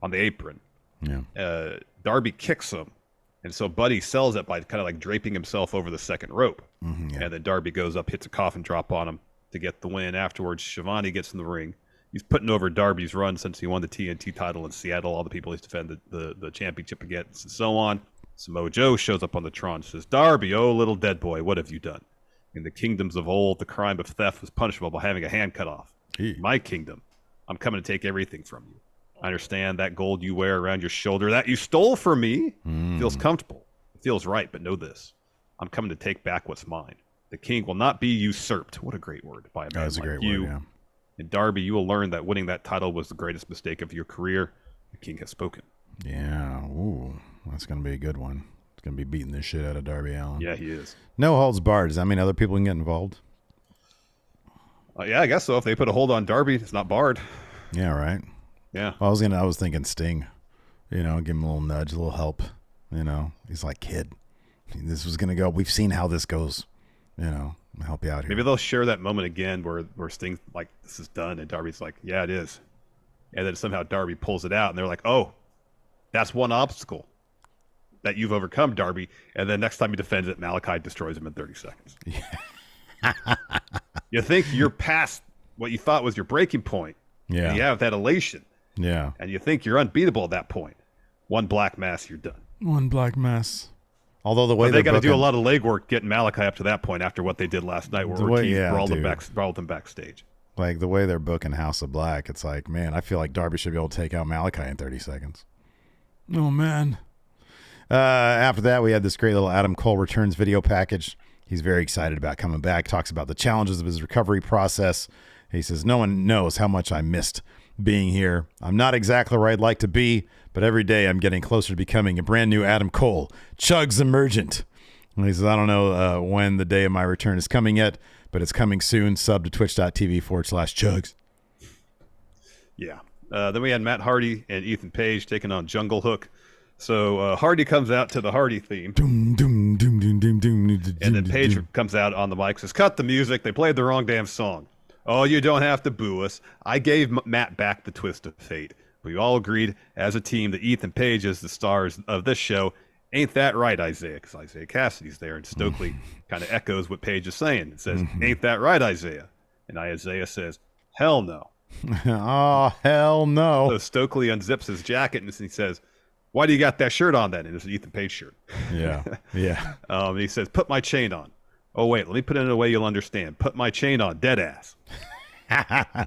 on the apron. Yeah. Darby kicks him, and so Buddy sells it by kind of like draping himself over the second rope. And then Darby goes up, hits a coffin drop on him to get the win. Afterwards, Shivani gets in the ring. He's putting over Darby's run since he won the TNT title in Seattle. All the people he's defended the championship against, and so on. Samoa Joe shows up on the Tron and says, "Darby, oh little dead boy, what have you done?" In the kingdoms of old, the crime of theft was punishable by having a hand cut off. My kingdom, I'm coming to take everything from you. I understand that gold you wear around your shoulder that you stole from me feels comfortable. It feels right, but know this. I'm coming to take back what's mine. The king will not be usurped. What a great word by a man That's like a great you. word, yeah. In Darby, you will learn that winning that title was the greatest mistake of your career. The king has spoken. Yeah. Ooh, that's going to be a good one. It's going to be beating the shit out of Darby Allin. Yeah, he is. No holds barred. Does that mean other people can get involved? Yeah, I guess so. If they put a hold on Darby, it's not barred. Yeah, right. Yeah. Well, I was thinking Sting. Give him a little nudge, a little help. He's like, kid, this was going to go. We've seen how this goes. Help you out here. Maybe they'll share that moment again where Sting's like, this is done. And Darby's like, yeah, it is. And then somehow Darby pulls it out. And they're like, oh, that's one obstacle that you've overcome, Darby. And then next time he defends it, Malachi destroys him in 30 seconds. Yeah. You think you're past what you thought was your breaking point. Yeah. And you have that elation. Yeah. And you think you're unbeatable at that point. One black mass, you're done. One black mess. Although the way they got to do a lot of legwork getting Malachi up to that point after what they did last night, where Ortiz brawled him backstage. Like the way they're booking House of Black, it's like, man, I feel like Darby should be able to take out Malachi in 30 seconds. Oh, man. After that, we had this great little Adam Cole returns video package. He's very excited about coming back, talks about the challenges of his recovery process. He says, no one knows how much I missed being here. I'm not exactly where I'd like to be, but every day I'm getting closer to becoming a brand new Adam Cole. Chugs emergent. And he says, I don't know when the day of my return is coming yet, but it's coming soon. Sub to twitch.tv/Chugs. Yeah. Then we had Matt Hardy and Ethan Page taking on Jungle Hook. So Hardy comes out to the Hardy theme. And then Page comes out on the mic, says, cut the music. They played the wrong damn song. Oh, you don't have to boo us. I gave Matt back the twist of fate. We all agreed as a team that Ethan Page is the stars of this show. Ain't that right, Isaiah? Because Isaiah Cassidy's there, and Stokely kind of echoes what Page is saying. It says, ain't that right, Isaiah? And Isaiah says, hell no. Oh, hell no. So Stokely unzips his jacket, and he says, why do you got that shirt on then? And it's an Ethan Page shirt. Yeah, yeah. And he says, put my chain on. Oh, wait, let me put it in a way you'll understand. Put my chain on, dead ass. And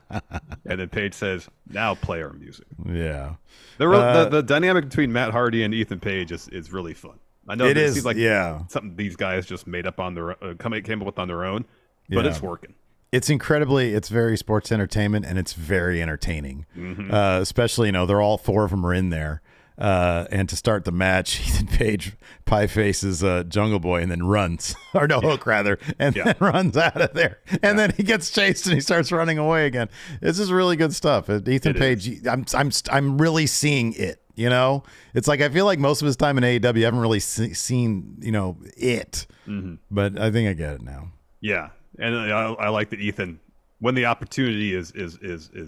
then Page says, now play our music. Yeah. The dynamic between Matt Hardy and Ethan Page is really fun. I know it seems like something these guys just made up on their came up with on their own, but it's working. It's very sports entertainment, and it's very entertaining. Especially, they're all four of them are in there. And to start the match, Ethan Page pie faces Jungle Boy and then runs, or no, Hook rather, and then runs out of there. And then he gets chased and he starts running away again. This is really good stuff. Ethan Page, I'm really seeing it. It's like I feel like most of his time in AEW, I haven't really seen it. But I think I get it now. Yeah, and I like that Ethan, when the opportunity is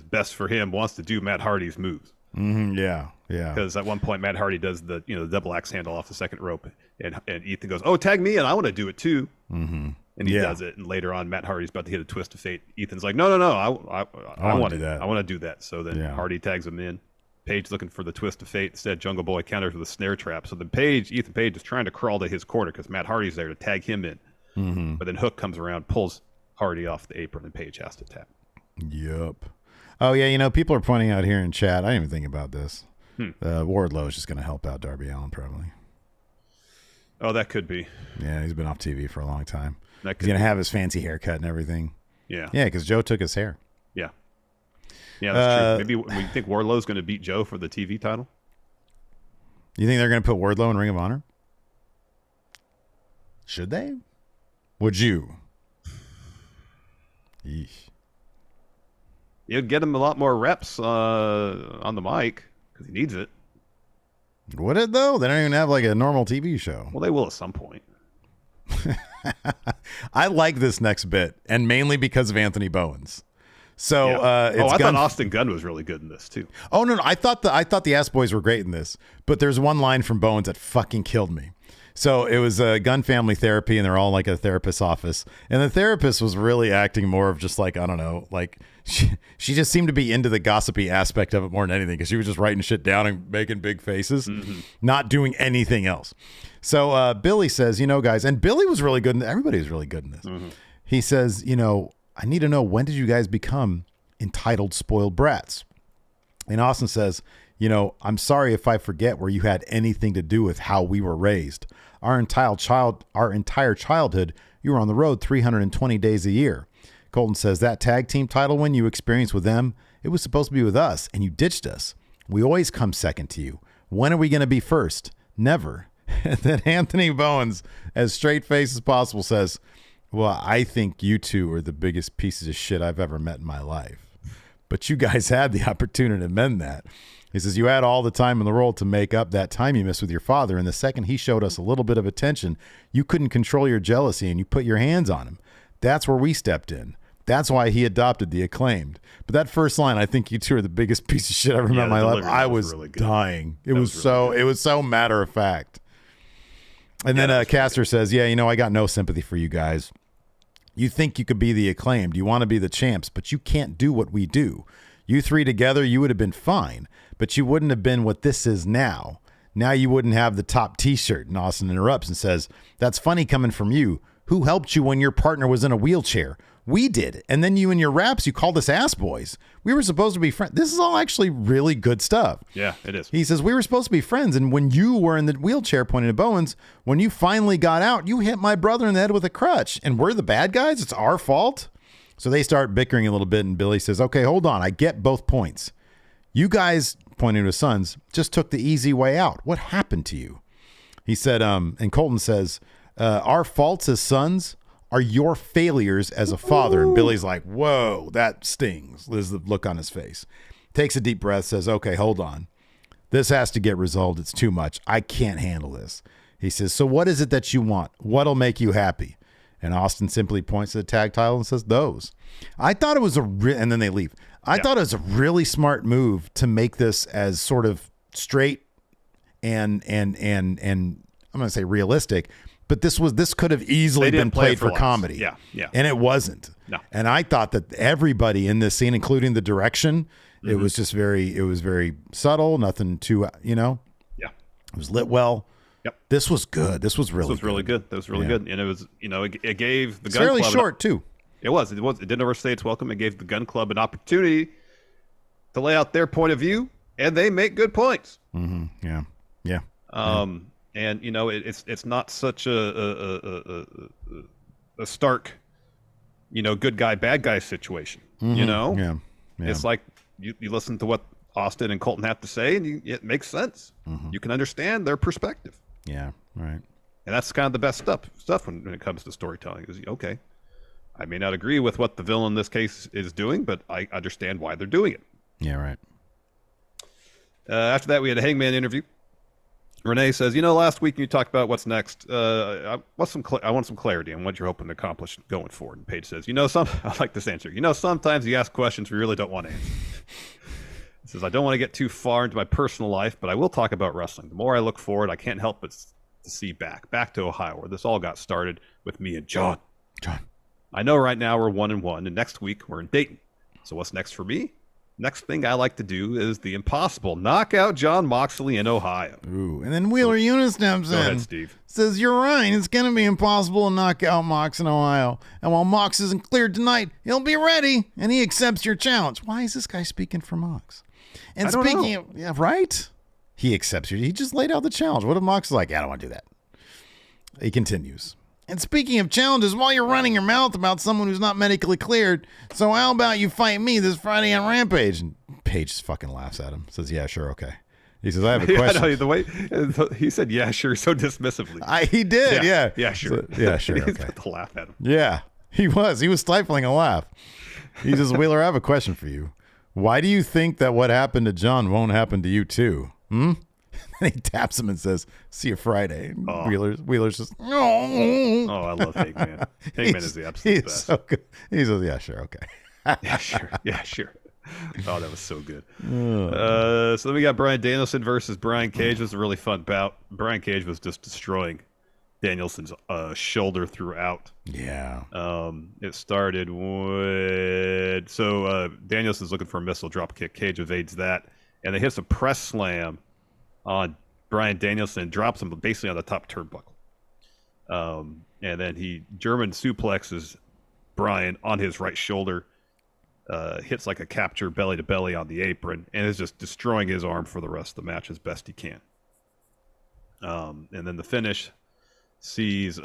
best for him, wants to do Matt Hardy's moves. Yeah. Because at one point Matt Hardy does the the double axe handle off the second rope, and Ethan goes, "Oh, tag me, and I want to do it too." And he does it, and later on, Matt Hardy's about to hit a twist of fate. Ethan's like, "No, I want to do that. I want to do that." So then Hardy tags him in. Page looking for the twist of fate. Instead, Jungle Boy counters with a snare trap. So then Ethan Page is trying to crawl to his corner because Matt Hardy's there to tag him in. But then Hook comes around, pulls Hardy off the apron, and Page has to tap. Yep. Oh yeah, people are pointing out here in chat. I didn't even think about this. Wardlow is just going to help out Darby Allin probably. Oh, that could be. Yeah, he's been off TV for a long time. He's going to have his fancy haircut and everything. Yeah. Yeah, because Joe took his hair. Yeah. Yeah, that's true. Maybe we think Wardlow's going to beat Joe for the TV title? You think they're going to put Wardlow in Ring of Honor? Should they? Would you? Yeesh. You'd get him a lot more reps on the mic because he needs it. Would it, though? They don't even have like a normal TV show. Well, they will at some point. I like this next bit, and mainly because of Anthony Bowens. So, I thought Austin Gunn was really good in this too. Oh no, I thought the Ass Boys were great in this, but there's one line from Bowens that fucking killed me. So it was a Gunn family therapy, and they're all like a therapist's office, and the therapist was really acting more of just like, I don't know, like she just seemed to be into the gossipy aspect of it more than anything, because she was just writing shit down and making big faces, not doing anything else. So Billy says, guys, and Billy was really good, and everybody was really good in this. He says, I need to know, when did you guys become entitled spoiled brats? And Austin says, I'm sorry if I forget where you had anything to do with how we were raised. Our entire childhood, you were on the road 320 days a year. Colton says, that tag team title win you experienced with them, it was supposed to be with us, and you ditched us. We always come second to you. When are we going to be first? Never. And then Anthony Bowens, as straight face as possible, says, well, I think you two are the biggest pieces of shit I've ever met in my life. But you guys had the opportunity to mend that. He says, you had all the time in the world to make up that time you missed with your father. And the second he showed us a little bit of attention, you couldn't control your jealousy and you put your hands on him. That's where we stepped in. That's why he adopted the Acclaimed. But that first line, I think you two are the biggest piece of shit I ever met in my life. I was really dying. It was so matter of fact. And then Caster says, I got no sympathy for you guys. You think you could be the Acclaimed. You want to be the champs, but you can't do what we do. You three together, you would have been fine, but you wouldn't have been what this is now. Now you wouldn't have the top T-shirt. And Austin interrupts and says, that's funny coming from you. Who helped you when your partner was in a wheelchair? We did. And then you and your raps, you called us ass boys. We were supposed to be friends. This is all actually really good stuff. Yeah, it is. He says, we were supposed to be friends. And when you were in the wheelchair, pointing to Bowens, when you finally got out, you hit my brother in the head with a crutch. And we're the bad guys? It's our fault? So they start bickering a little bit. And Billy says, okay, hold on. I get both points. You guys, pointing to his sons, just took the easy way out. What happened to you? He said, and Colton says, our faults as sons are your failures as a father. And Billy's like, whoa, that stings. There's the look on his face. Takes a deep breath, says, okay, hold on. This has to get resolved. It's too much. I can't handle this. He says, so what is it that you want? What'll make you happy? And Austin simply points to the tag title and says, those. I thought it was and then they leave. I thought it was a really smart move to make this as sort of straight and I'm going to say realistic, but this could have easily been played for comedy. Yeah, yeah. And it wasn't. No. And I thought that everybody in this scene, including the direction, it was just very subtle, nothing too, Yeah. It was lit well. Yep. This was good. This was really good. That was really good. And it was, it gave the Gun fairly Club short too. It was. It didn't overstay its welcome. It gave the Gun Club an opportunity to lay out their point of view, and they make good points. Mm-hmm. Yeah. Yeah. And it's not such a stark, good guy bad guy situation. Yeah. It's like you listen to what Austin and Colton have to say, and it makes sense. You can understand their perspective. Yeah. Right. And that's kind of the best stuff when it comes to storytelling. Is okay, I may not agree with what the villain in this case is doing, but I understand why they're doing it. Yeah. Right. After that, we had a Hangman interview. Renee says, last week you talked about what's next. I want some clarity on what you're hoping to accomplish going forward. And Paige says, I like this answer. Sometimes you ask questions we really don't want to answer. He says, I don't want to get too far into my personal life, but I will talk about wrestling. The more I look forward, I can't help but to see back to Ohio, where this all got started with me and John. I know right now we're 1-1, and next week we're in Dayton. So what's next for me? Next thing I like to do is the impossible. Knock out John Moxley in Ohio. Ooh, and then Wheeler Eunice steps in. Go ahead, Steve. Says, you're right. It's going to be impossible to knock out Mox in Ohio. And while Mox isn't cleared tonight, he'll be ready, and he accepts your challenge. Why is this guy speaking for Mox? And I don't speaking know. of, yeah, right? He accepts you. He just laid out the challenge. What if Mox is like, I don't want to do that? He continues. And speaking of challenges, while you're running your mouth about someone who's not medically cleared, so how about you fight me this Friday on Rampage? And Paige just fucking laughs at him. Says, yeah, sure, okay. He says, I have a question. I know, the way he said, yeah, sure, so dismissively. He did, yeah. Yeah, sure. So, yeah, sure, He's okay. got to laugh at him. Yeah, he was. He was stifling a laugh. He says, Wheeler, I have a question for you. Why do you think that what happened to John won't happen to you too? And he taps him and says, see you Friday. Oh. Wheeler's just, oh, I love Hangman. Hangman is the absolute best. So good. He says, yeah, sure, okay. Yeah, sure. Oh, that was so good. So then we got Bryan Danielson versus Brian Cage. It was a really fun bout. Brian Cage was just destroying Danielson's shoulder throughout. Yeah. It started with Danielson's looking for a missile drop kick. Cage evades that, and they hits a press slam on Bryan Danielson, drops him basically on the top turnbuckle. And then he German suplexes Bryan on his right shoulder, hits like a capture belly to belly on the apron, and is just destroying his arm for the rest of the match as best he can. And then the finish sees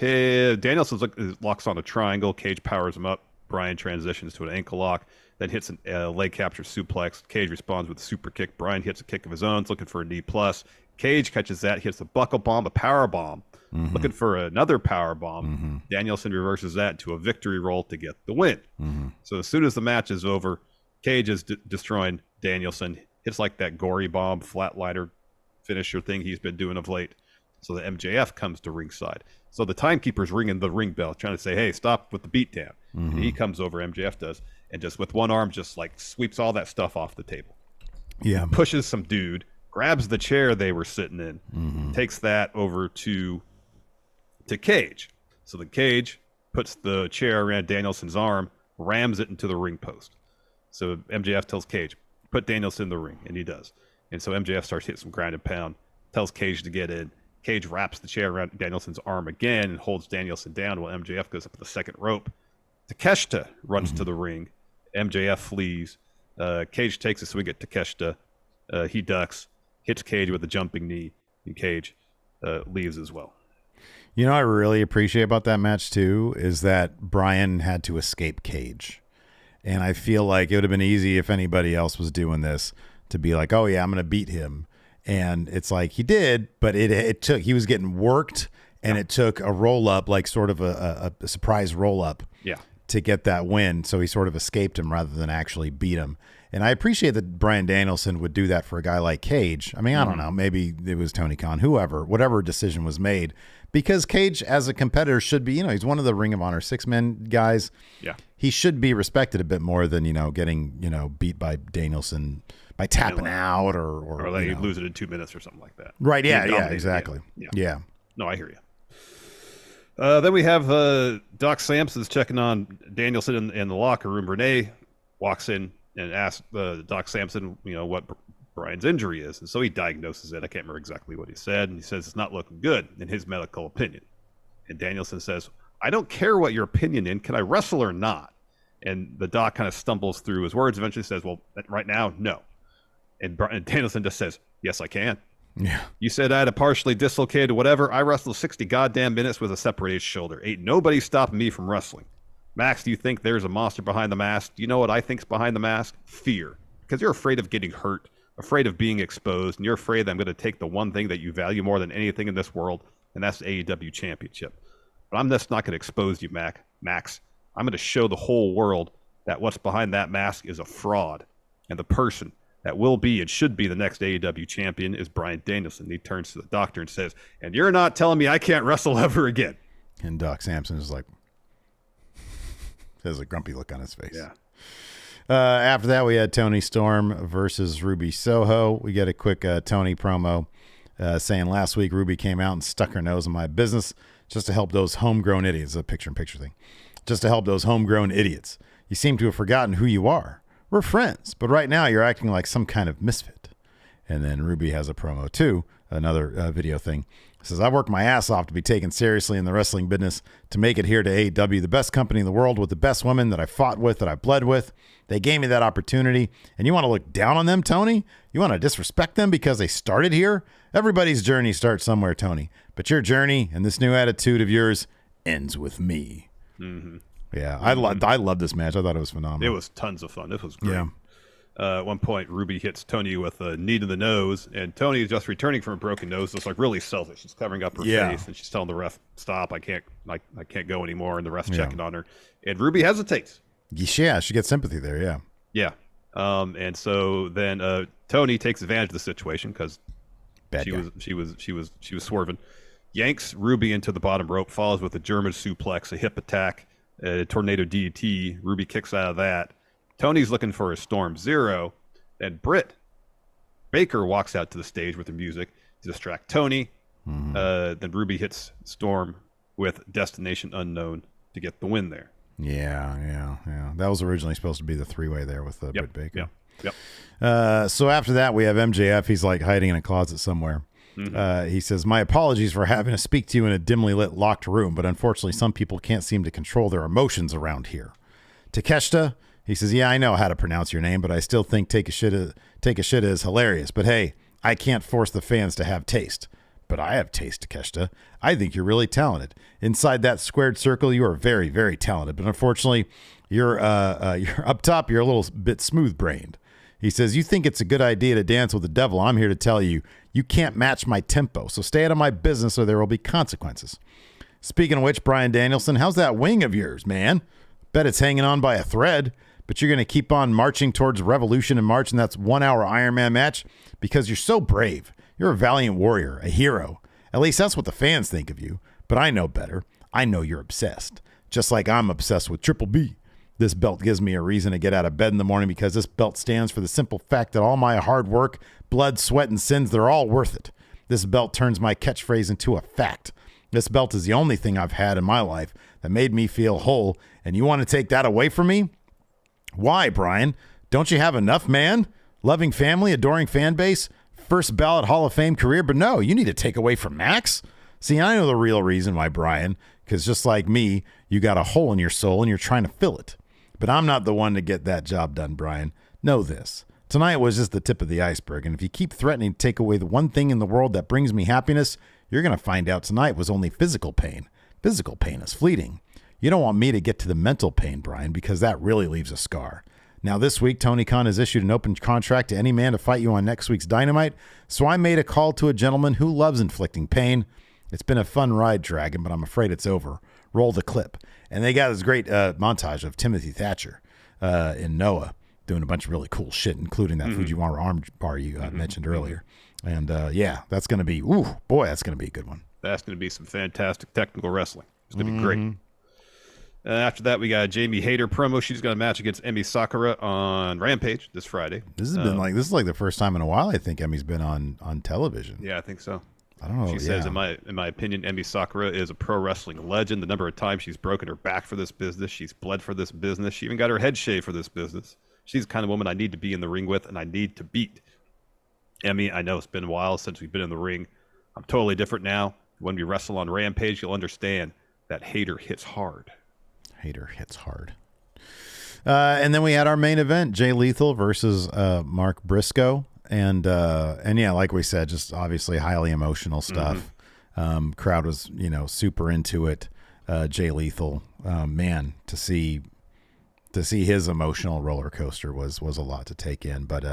Danielson locks on a triangle. Cage powers him up. Bryan transitions to an ankle lock, then hits a leg capture suplex. Cage responds with a super kick. Bryan hits a kick of his own, looking for a knee plus. Cage catches that, hits a buckle bomb, a power bomb, looking for another power bomb. Danielson reverses that into a victory roll to get the win. So as soon as the match is over, Cage is destroying Danielson. Hits like that gory bomb, flatliner finisher thing he's been doing of late. So the MJF comes to ringside. So the timekeeper's ringing the ring bell, trying to say, hey, stop with the beatdown. And he comes over, MJF does, and just with one arm just like sweeps all that stuff off the table. Yeah. Pushes some dude, grabs the chair they were sitting in, takes that over to Cage. So the Cage puts the chair around Danielson's arm, rams it into the ring post. So MJF tells Cage, put Danielson in the ring, and he does. And so MJF starts hitting some ground and pound, tells Cage to get in. Cage wraps the chair around Danielson's arm again and holds Danielson down while MJF goes up to the second rope. Takeshita runs to the ring. MJF flees. Cage takes a swing at Takeshita. He ducks, hits Cage with a jumping knee, and Cage leaves as well. You know what I really appreciate about that match, too, is that Bryan had to escape Cage. And I feel like it would have been easy if anybody else was doing this to be like, oh, yeah, I'm going to beat him. And it's like he did, but he was getting worked, and it took a roll-up, like sort of a surprise roll-up to get that win. So he sort of escaped him rather than actually beat him. And I appreciate that Bryan Danielson would do that for a guy like Cage. I mean, I don't know. Maybe it was Tony Khan, whatever decision was made. Because Cage, as a competitor, should be, he's one of the Ring of Honor 6-man guys. Yeah. He should be respected a bit more than, getting, beat by Danielson by tapping out or like you lose it in 2 minutes or something like that. Right. Yeah, exactly. Yeah. No, I hear you. Then we have Doc Samson's checking on Danielson in the locker room. Renee walks in and asks Doc Samson, what Bryan's injury is. And so he diagnoses it. I can't remember exactly what he said. And he says it's not looking good in his medical opinion. And Danielson says, I don't care what your opinion is. Can I wrestle or not? And the doc kind of stumbles through his words, eventually says, well, right now, no. And Danielson just says, yes, I can. Yeah. You said I had a partially dislocated whatever. I wrestled 60 goddamn minutes with a separated shoulder. Ain't nobody stopping me from wrestling. Max, do you think there's a monster behind the mask? Do you know what I think's behind the mask? Fear. Because you're afraid of getting hurt, afraid of being exposed, and you're afraid that I'm going to take the one thing that you value more than anything in this world, and that's the AEW Championship. But I'm just not going to expose you, Max. I'm going to show the whole world that what's behind that mask is a fraud. And the person that will be and should be the next AEW champion is Bryan Danielson. He turns to the doctor and says, and you're not telling me I can't wrestle ever again. And Doc Samson is like, has a grumpy look on his face. Yeah. After that, we had Toni Storm versus Ruby Soho. We get a quick Toni promo saying last week Ruby came out and stuck her nose in my business just to help those homegrown idiots. A picture-in-picture thing. Just to help those homegrown idiots. You seem to have forgotten who you are. We're friends, but right now you're acting like some kind of misfit. And then Ruby has a promo too, another video thing. It says, I worked my ass off to be taken seriously in the wrestling business to make it here to AEW, the best company in the world with the best women that I fought with, that I bled with. They gave me that opportunity. And you want to look down on them, Tony? You want to disrespect them because they started here? Everybody's journey starts somewhere, Tony. But your journey and this new attitude of yours ends with me. Mm-hmm. Yeah, I love this match. I thought it was phenomenal. It was tons of fun. This was great. Yeah. At one point, Ruby hits Tony with a knee to the nose, and Tony is just returning from a broken nose. So it's like really selfish. She's covering up her face, and she's telling the ref, "Stop! I can't go anymore." And the ref's checking on her, and Ruby hesitates. Yeah, she gets sympathy there. Yeah. Yeah. And so then Tony takes advantage of the situation because she was swerving, yanks Ruby into the bottom rope, follows with a German suplex, a hip attack, a tornado DDT. Ruby kicks out of that. Tony's looking for a Storm Zero, and Britt Baker walks out to the stage with the music to distract Tony. Mm-hmm. Then Ruby hits Storm with Destination Unknown to get the win there. Yeah. That was originally supposed to be the three-way there with Britt Baker. Yep. So after that, we have MJF. He's like hiding in a closet somewhere. He says, my apologies for having to speak to you in a dimly lit locked room, but unfortunately some people can't seem to control their emotions around here. Takeshita, he says, yeah, I know how to pronounce your name, but I still think take a shit is hilarious. But hey, I can't force the fans to have taste. But I have taste, Takeshita. I think you're really talented. Inside that squared circle, you are very, very talented. But unfortunately, you're up top, you're a little bit smooth-brained. He says, you think it's a good idea to dance with the devil. I'm here to tell you, you can't match my tempo. So stay out of my business or there will be consequences. Speaking of which, Bryan Danielson, how's that wing of yours, man? Bet it's hanging on by a thread. But you're going to keep on marching towards Revolution in March, and that's 1 hour Iron Man match because you're so brave. You're a valiant warrior, a hero. At least that's what the fans think of you. But I know better. I know you're obsessed. Just like I'm obsessed with Triple B. This belt gives me a reason to get out of bed in the morning because this belt stands for the simple fact that all my hard work, blood, sweat, and sins, they're all worth it. This belt turns my catchphrase into a fact. This belt is the only thing I've had in my life that made me feel whole, and you want to take that away from me? Why, Brian? Don't you have enough, man? Loving family, adoring fan base, first ballot Hall of Fame career, but no, you need to take away from Max? See, I know the real reason why, Brian, because just like me, you got a hole in your soul and you're trying to fill it. But I'm not the one to get that job done, Brian. Know this. Tonight was just the tip of the iceberg, and if you keep threatening to take away the one thing in the world that brings me happiness, you're going to find out tonight was only physical pain. Physical pain is fleeting. You don't want me to get to the mental pain, Brian, because that really leaves a scar. Now, this week, Tony Khan has issued an open contract to any man to fight you on next week's Dynamite, so I made a call to a gentleman who loves inflicting pain. It's been a fun ride, Dragon, but I'm afraid it's over. Roll the clip. And they got this great montage of Timothy Thatcher in Noah doing a bunch of really cool shit, including that Fujiwara arm bar you mentioned earlier. And, yeah, that's going to be, that's going to be a good one. That's going to be some fantastic technical wrestling. It's going to be great. After that, we got Jamie Hayter promo. She's got a match against Emi Sakura on Rampage this Friday. This has been this is like the first time in a while I think Emi's been on television. Yeah, I think so. I don't know. She says, in my opinion, Emi Sakura is a pro wrestling legend. The number of times she's broken her back for this business, she's bled for this business, she even got her head shaved for this business. She's the kind of woman I need to be in the ring with, and I need to beat. Emi, I know it's been a while since we've been in the ring. I'm totally different now. When we wrestle on Rampage, you'll understand that Hayter hits hard. Hayter hits hard. And then we had our main event, Jay Lethal versus Mark Briscoe. And yeah, like we said, just obviously highly emotional stuff. Crowd was, super into it. Jay Lethal, man, to see his emotional roller coaster was a lot to take in. But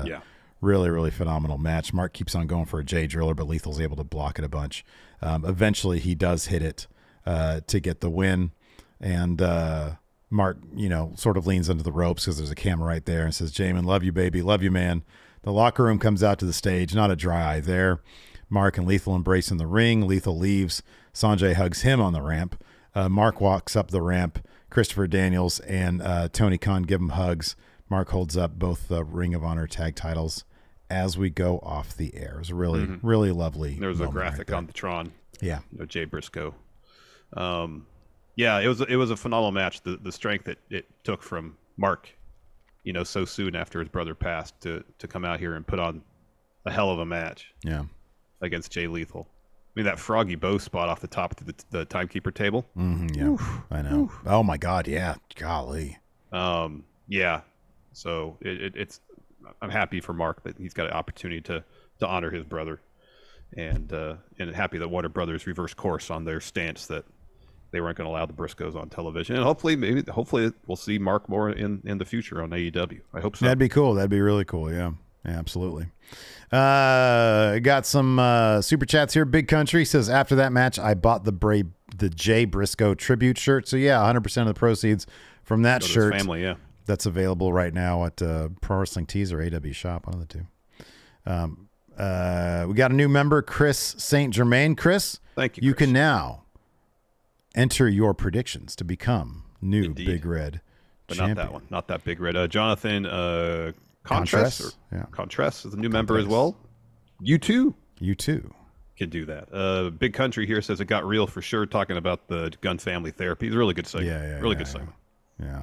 really, really phenomenal match. Mark keeps on going for a Jay Driller, but Lethal's able to block it a bunch. Eventually, he does hit it to get the win. And Mark, sort of leans into the ropes because there's a camera right there and says, Jamin, love you, baby. Love you, man. The locker room comes out to the stage. Not a dry eye there. Mark and Lethal embrace in the ring. Lethal leaves. Sanjay hugs him on the ramp. Mark walks up the ramp. Christopher Daniels and Tony Khan give him hugs. Mark holds up both the Ring of Honor tag titles as we go off the air. It was really, really lovely. There was a graphic on the Tron. Yeah. Jay Briscoe. Yeah, it was a phenomenal match. The strength that it took from Mark, so soon after his brother passed to come out here and put on a hell of a match. Yeah, against Jay Lethal. I mean, that froggy bow spot off the top of the timekeeper table. Yeah, oof, I know. Oof. Oh my God, yeah, golly. Yeah. So it's I'm happy for Mark that he's got an opportunity to honor his brother, and happy that Warner Brothers reversed course on their stance that they weren't going to allow the Briscoes on television. And hopefully we'll see Mark more in the future on AEW. I hope so. That'd be cool. That'd be really cool. Yeah, absolutely. Got some super chats here. Big Country says, after that match, I bought the Jay Briscoe tribute shirt. So yeah, 100% of the proceeds from that shirt. Family, yeah. That's available right now at Pro Wrestling Tees or AW Shop, one of the two. We got a new member, Chris St. Germain. Chris, thank you. You can now enter your predictions to become new Indeed. Big Red but champion. Not that one. Not that Big Red. Jonathan Contress is the new member as well. You too can do that. Big Country here says it got real for sure, talking about the Gunn family therapy. It's a really good segment. Yeah, really good segment. Yeah.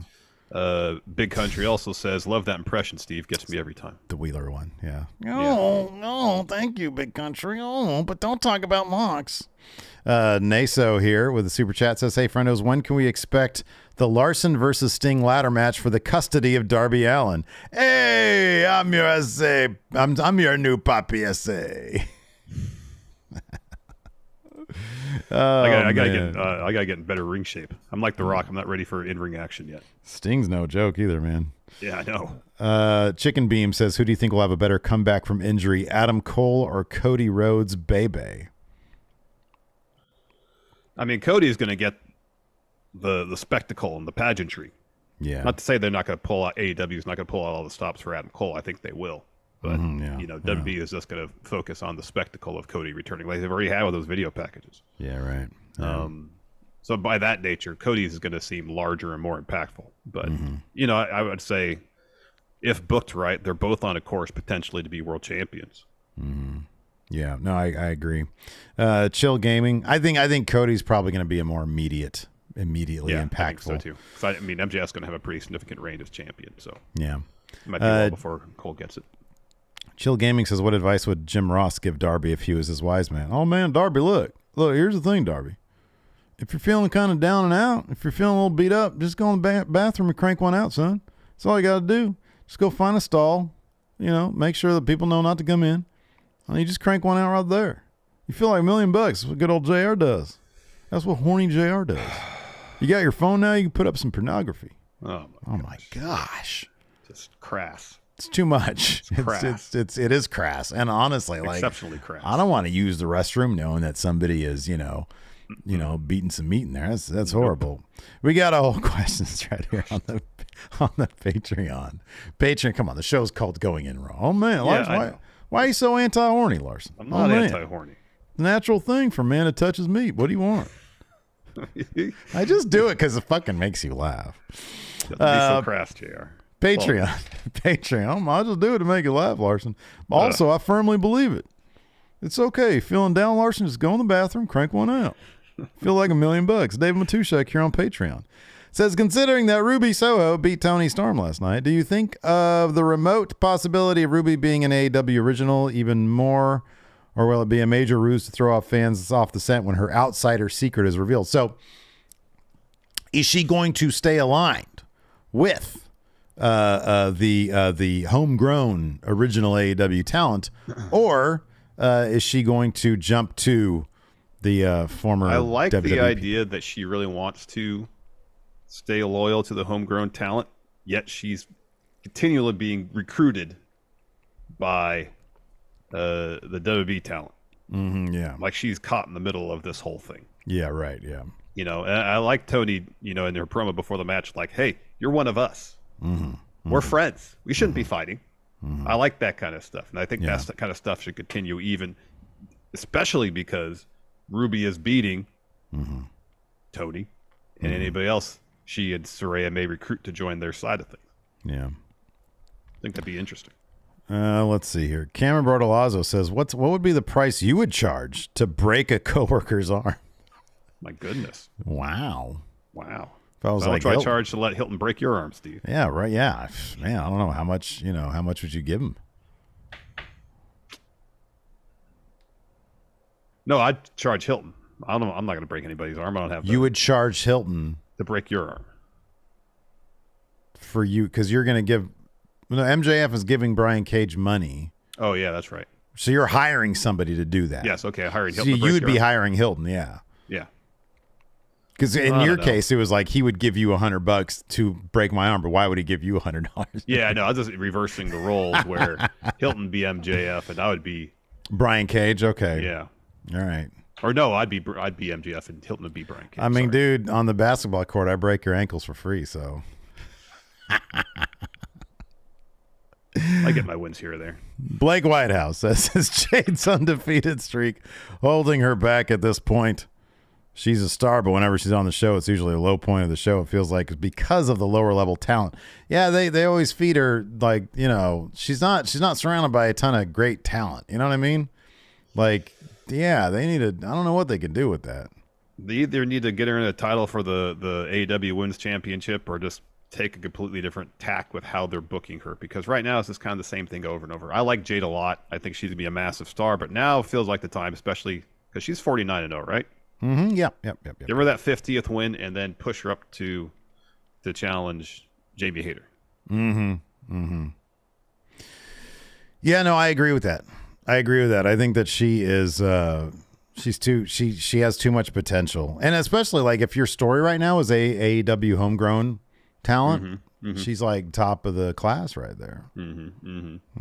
Big Country also says, love that impression, Steve. Gets me every time. The Wheeler one, yeah. Oh, thank you, Big Country. Oh, but don't talk about Mox. Naso here with the super chat says, hey, friendos, when can we expect the Larson versus Sting ladder match for the custody of Darby Allin? Hey, I'm your SA. I'm your new Papi SA. I gotta get in better ring shape. I'm like The Rock. I'm not ready for in-ring action yet. Sting's no joke either, man. Yeah, I know. Chicken Beam says, who do you think will have a better comeback from injury, Adam Cole or Cody Rhodes Bebe? I mean, Cody's going to get the spectacle and the pageantry. Yeah. Not to say they're not going to pull out, AEW's not going to pull out all the stops for Adam Cole. I think they will. But, WWE is just going to focus on the spectacle of Cody returning. Like they've already had with those video packages. Yeah, right. Yeah. So by that nature, Cody's is going to seem larger and more impactful. But, I would say if booked right, they're both on a course potentially to be world champions. Mm-hmm. Yeah, no, I agree. Chill Gaming. I think Cody's probably going to be a more immediately impactful. I think so too. I mean, MJF's going to have a pretty significant reign as champion. So yeah, it might be a while before Cole gets it. Chill Gaming says, what advice would Jim Ross give Darby if he was his wise man? Oh, man, Darby, look, here's the thing, Darby. If you're feeling kind of down and out, if you're feeling a little beat up, just go in the bathroom and crank one out, son. That's all you got to do. Just go find a stall, make sure that people know not to come in. And you just crank one out right there. You feel like $1,000,000. That's what good old JR does. That's what horny JR does. You got your phone now, you can put up some pornography. Oh my gosh. Just crass. It's too much. It's crass. It is crass. And honestly, exceptionally crass. I don't want to use the restroom knowing that somebody is, beating some meat in there. That's horrible. We got all questions right here on the Patreon. Patreon, come on, the show's called Going In Raw. Oh man, Larson, why are you so anti-horny, Larson? I'm not anti-horny. The natural thing for a man that touches meat. What do you want? I just do it because it fucking makes you laugh. Be so crass, JR. Patreon. I'll just do it to make you laugh, Larson. Also, I firmly believe it. It's okay. Feeling down, Larson, just go in the bathroom, crank one out. Feel like $1,000,000. David Matushak here on Patreon. Says, considering that Ruby Soho beat Tony Storm last night, do you think of the remote possibility of Ruby being an AEW original even more, or will it be a major ruse to throw off fans off the scent when her outsider secret is revealed? So, is she going to stay aligned with the homegrown original AEW talent, or is she going to jump to the former? I like WWP? the idea that she really wants to stay loyal to the homegrown talent, yet she's continually being recruited by the WWE talent. Mm-hmm, yeah, like she's caught in the middle of this whole thing. Yeah, right. Yeah, and I like Tony. In her promo before the match, like, "Hey, you're one of us. Mm-hmm. We're friends. We shouldn't be fighting." Mm-hmm. I like that kind of stuff, and I think that's the kind of stuff should continue, especially because Ruby is beating Tony and anybody else she and Saraya may recruit to join their side of things. Yeah, I think that'd be interesting. Let's see here. Cameron Bortolazzo says, what would be the price you would charge to break a coworker's arm? My goodness! Wow. If I was like, I charge to let Hilton break your arm, Steve. Yeah, right. Yeah, man. I don't know how much. How much would you give him? No, I'd charge Hilton. I don't know. I'm not going to break anybody's arm. I don't have. You would charge Hilton to break your arm for you because you're going to give. No, MJF is giving Brian Cage money. Oh yeah, that's right. So you're hiring somebody to do that. Yes. Okay. Hiring Hilton. So you would be hiring Hilton. Yeah. Yeah. Because in your case, it was like he would give you $100 to break my arm, but why would he give you $100? Yeah, no, I was just reversing the roles where Hilton would be MJF and I would be Brian Cage. Okay. Yeah. All right. Or no, I'd be MJF and Hilton would be Brian Cage. I mean, dude, on the basketball court, I break your ankles for free, so. I get my wins here or there. Blake Whitehouse says Jade's undefeated streak holding her back at this point. She's a star, but whenever she's on the show, it's usually a low point of the show. It feels like because of the lower level talent. Yeah, they always feed her like, she's not surrounded by a ton of great talent. You know what I mean? Like, yeah, they need I don't know what they can do with that. They either need to get her in a title for the AEW Women's Championship or just take a completely different tack with how they're booking her, because right now it's just kind of the same thing over and over. I like Jade a lot. I think she's gonna be a massive star, but now it feels like the time, especially because she's 49-0, right? Mm-hmm. Yep. Give her that 50th win and then push her up to challenge Jamie Hayter. Yeah, no, I agree with that. I think that she is she has too much potential. And especially like if your story right now is AEW homegrown talent, she's like top of the class right there.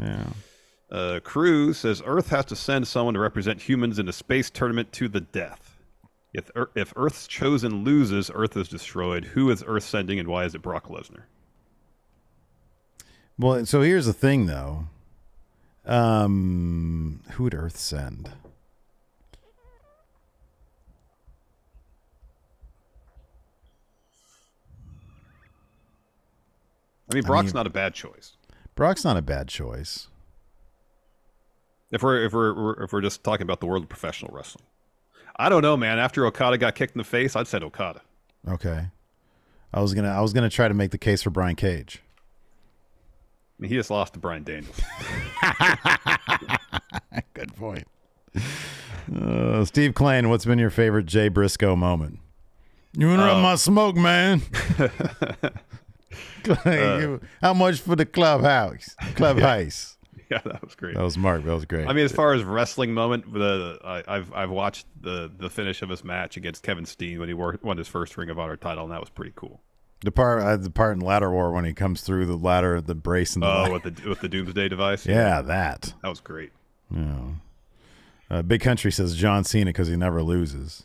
Yeah. Cruz says Earth has to send someone to represent humans in a space tournament to the death. If Earth's chosen loses, Earth is destroyed. Who is Earth sending, and why is it Brock Lesnar? Well, so here's the thing, though. Who would Earth send? I mean, Brock's not a bad choice. Brock's not a bad choice. If we're just talking about the world of professional wrestling. I don't know, man. After Okada got kicked in the face, I'd send Okada. Okay. I was gonna try to make the case for Brian Cage. I mean, he just lost to Bryan Daniels. Good point. Steve Klain, what's been your favorite Jay Briscoe moment? You interrupt my smoke, man. How much for the clubhouse? Yeah, that was great. That was Mark. That was great. I mean, as far as wrestling moment, I've watched the finish of his match against Kevin Steen when he won his first Ring of Honor title, and that was pretty cool. The part in Ladder War when he comes through the ladder, the brace, and with the Doomsday device. Yeah, that was great. Yeah. Big Country says John Cena because he never loses.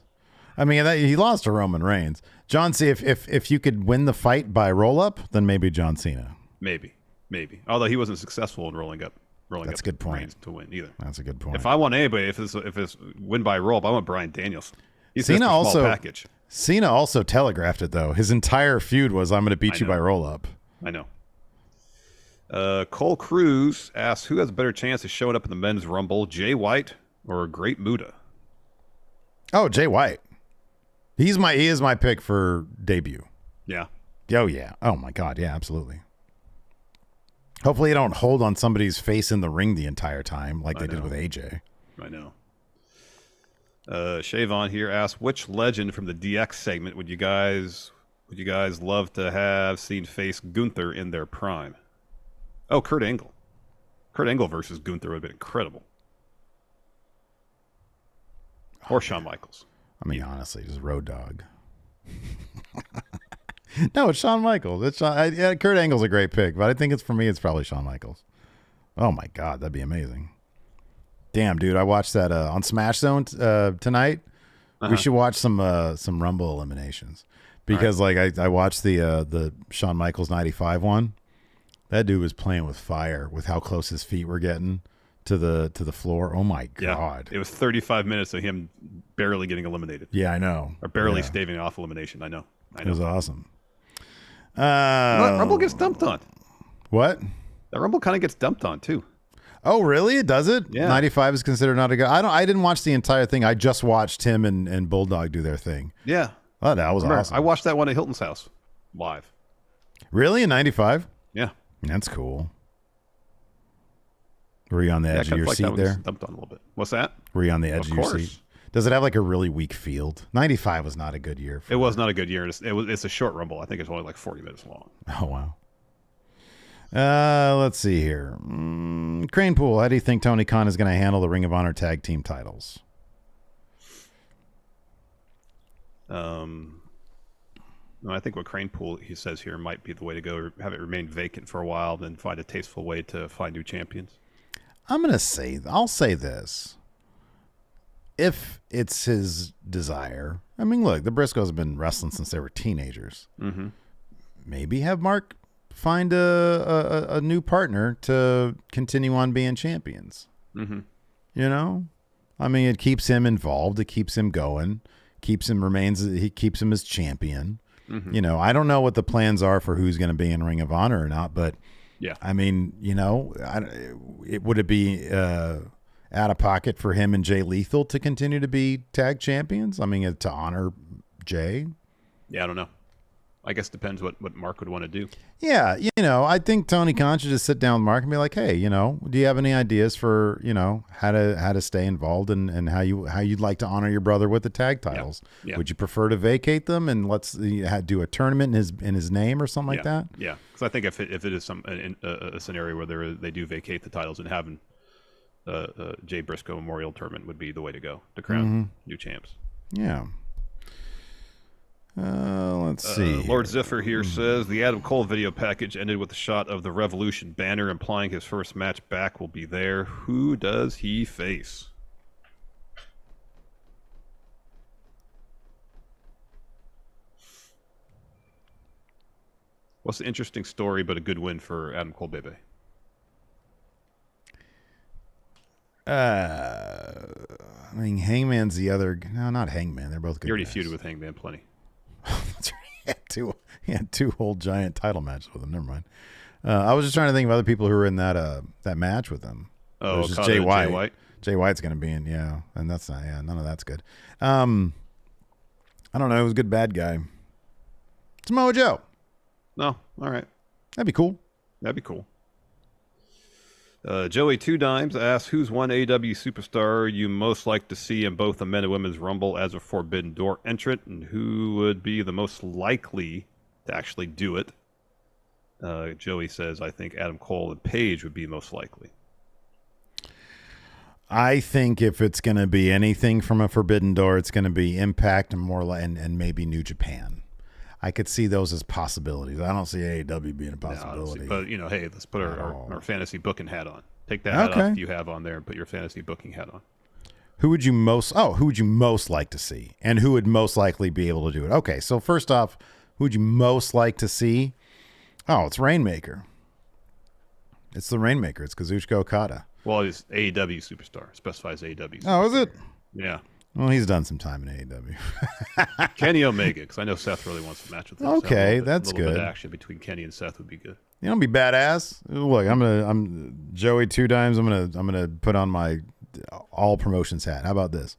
I mean, he lost to Roman Reigns. John Cena, if you could win the fight by roll up, then maybe John Cena. Maybe. Although he wasn't successful in rolling up. That's a good point. Reigns to win either. That's a good point. If I want anybody, if it's win by roll up, I want Bryan Danielson. He's Cena just a small package. Cena also telegraphed it though. His entire feud was, "I'm going to beat you by roll up." I know. Cole Cruz asks, who has a better chance of showing up in the men's rumble, Jay White or Great Muta? Oh, Jay White. He is my pick for debut. Yeah. Oh yeah. Oh my God. Yeah, absolutely. Hopefully you don't hold on somebody's face in the ring the entire time like they did with AJ. I know. Shavon here asks, which legend from the DX segment would you guys love to have seen face Gunther in their prime? Oh, Kurt Angle. Kurt Angle versus Gunther would have been incredible. Or Shawn Michaels. I mean, honestly, just Road Dogg. No, it's Shawn Michaels. Kurt Angle's a great pick, but I think for me, it's probably Shawn Michaels. Oh my God, that'd be amazing. Damn, dude, I watched that on Smash Zone tonight. We should watch some Rumble eliminations because I watched the Shawn Michaels 95 one. That dude was playing with fire with how close his feet were getting to the floor. Oh my God. It was 35 minutes of him barely getting eliminated. Yeah, I know. Or barely staving off elimination. I know. It was awesome. Rumble gets dumped on. What? That Rumble kind of gets dumped on too. Oh, really? It does it? Yeah. 95 is considered not a good. I didn't watch the entire thing. I just watched him and Bulldog do their thing. Yeah. Oh, that was awesome. I watched that one at Hilton's house live. Really? In 95? Yeah. That's cool. Were you on the edge of your seat there? Dumped on a little bit. What's that? Were you on the edge of your seat? Does it have like a really weak field? 95 was not a good year. It was not a good year. It's a short Rumble. I think it's only like 40 minutes long. Oh, wow. Let's see here. Crane Pool, how do you think Tony Khan is going to handle the Ring of Honor tag team titles? I think what Crane Pool, he says here, might be the way to go. Have it remain vacant for a while, then find a tasteful way to find new champions. I'll say this. If it's his desire, I mean, look, the Briscoes have been wrestling since they were teenagers. Mm-hmm. Maybe have Mark find a new partner to continue on being champions. Mm-hmm. You know, I mean, it keeps him involved. It keeps him going. He keeps him as champion. Mm-hmm. You know, I don't know what the plans are for who's going to be in Ring of Honor or not, but yeah, I mean, you know, would it be out of pocket for him and Jay Lethal to continue to be tag champions? I mean, to honor Jay. Yeah, I don't know. I guess depends what Mark would want to do. Yeah, I think Tony Khan should just sit down with Mark and be like, hey, do you have any ideas for, how to stay involved and how you'd like to honor your brother with the tag titles? Yeah. Would you prefer to vacate them and let's do a tournament in his name or something like that? Yeah, because I think if it is a scenario where they do vacate the titles and having Jay Briscoe Memorial Tournament would be the way to go to crown new champs. Yeah. Let's see. Lord Ziffer here says the Adam Cole video package ended with a shot of the Revolution banner implying his first match back will be there. Who does he face? What's an interesting story but a good win for Adam Cole, baby? Hangman's the other. No, not Hangman. They're both good. You already guys. feuded with Hangman plenty. That's right. He had two whole giant title matches with him. Never mind. I was just trying to think of other people who were in that match with him. Oh, just Jay White. Jay White's going to be in, and that's not. Yeah, none of that's good. I don't know. It was a good bad guy. Samoa Joe. No, all right. That'd be cool. Joey Two Dimes asks, who's one AEW superstar you most like to see in both the men and women's Rumble as a Forbidden Door entrant, and who would be the most likely to actually do it? Joey says, I think Adam Cole and Paige would be most likely. I think if it's going to be anything from a Forbidden Door, it's going to be Impact and maybe New Japan. I could see those as possibilities. I don't see AEW being a possibility. But, hey, let's put our fantasy booking hat on. Take that hat off you have on there and put your fantasy booking hat on. Who would you most like to see? And who would most likely be able to do it? Okay, so first off, who would you most like to see? Oh, it's Rainmaker. It's the Rainmaker. It's Kazuchika Okada. Well, it's AEW superstar. Specifies AEW superstar. Oh, is it? Yeah. Well, he's done some time in AEW. Kenny Omega, because I know Seth really wants a match with him. Okay, so that's good. A little bit of action between Kenny and Seth would be good. Be badass. Look, I'm Joey Two Dimes. I'm gonna put on my all promotions hat. How about this?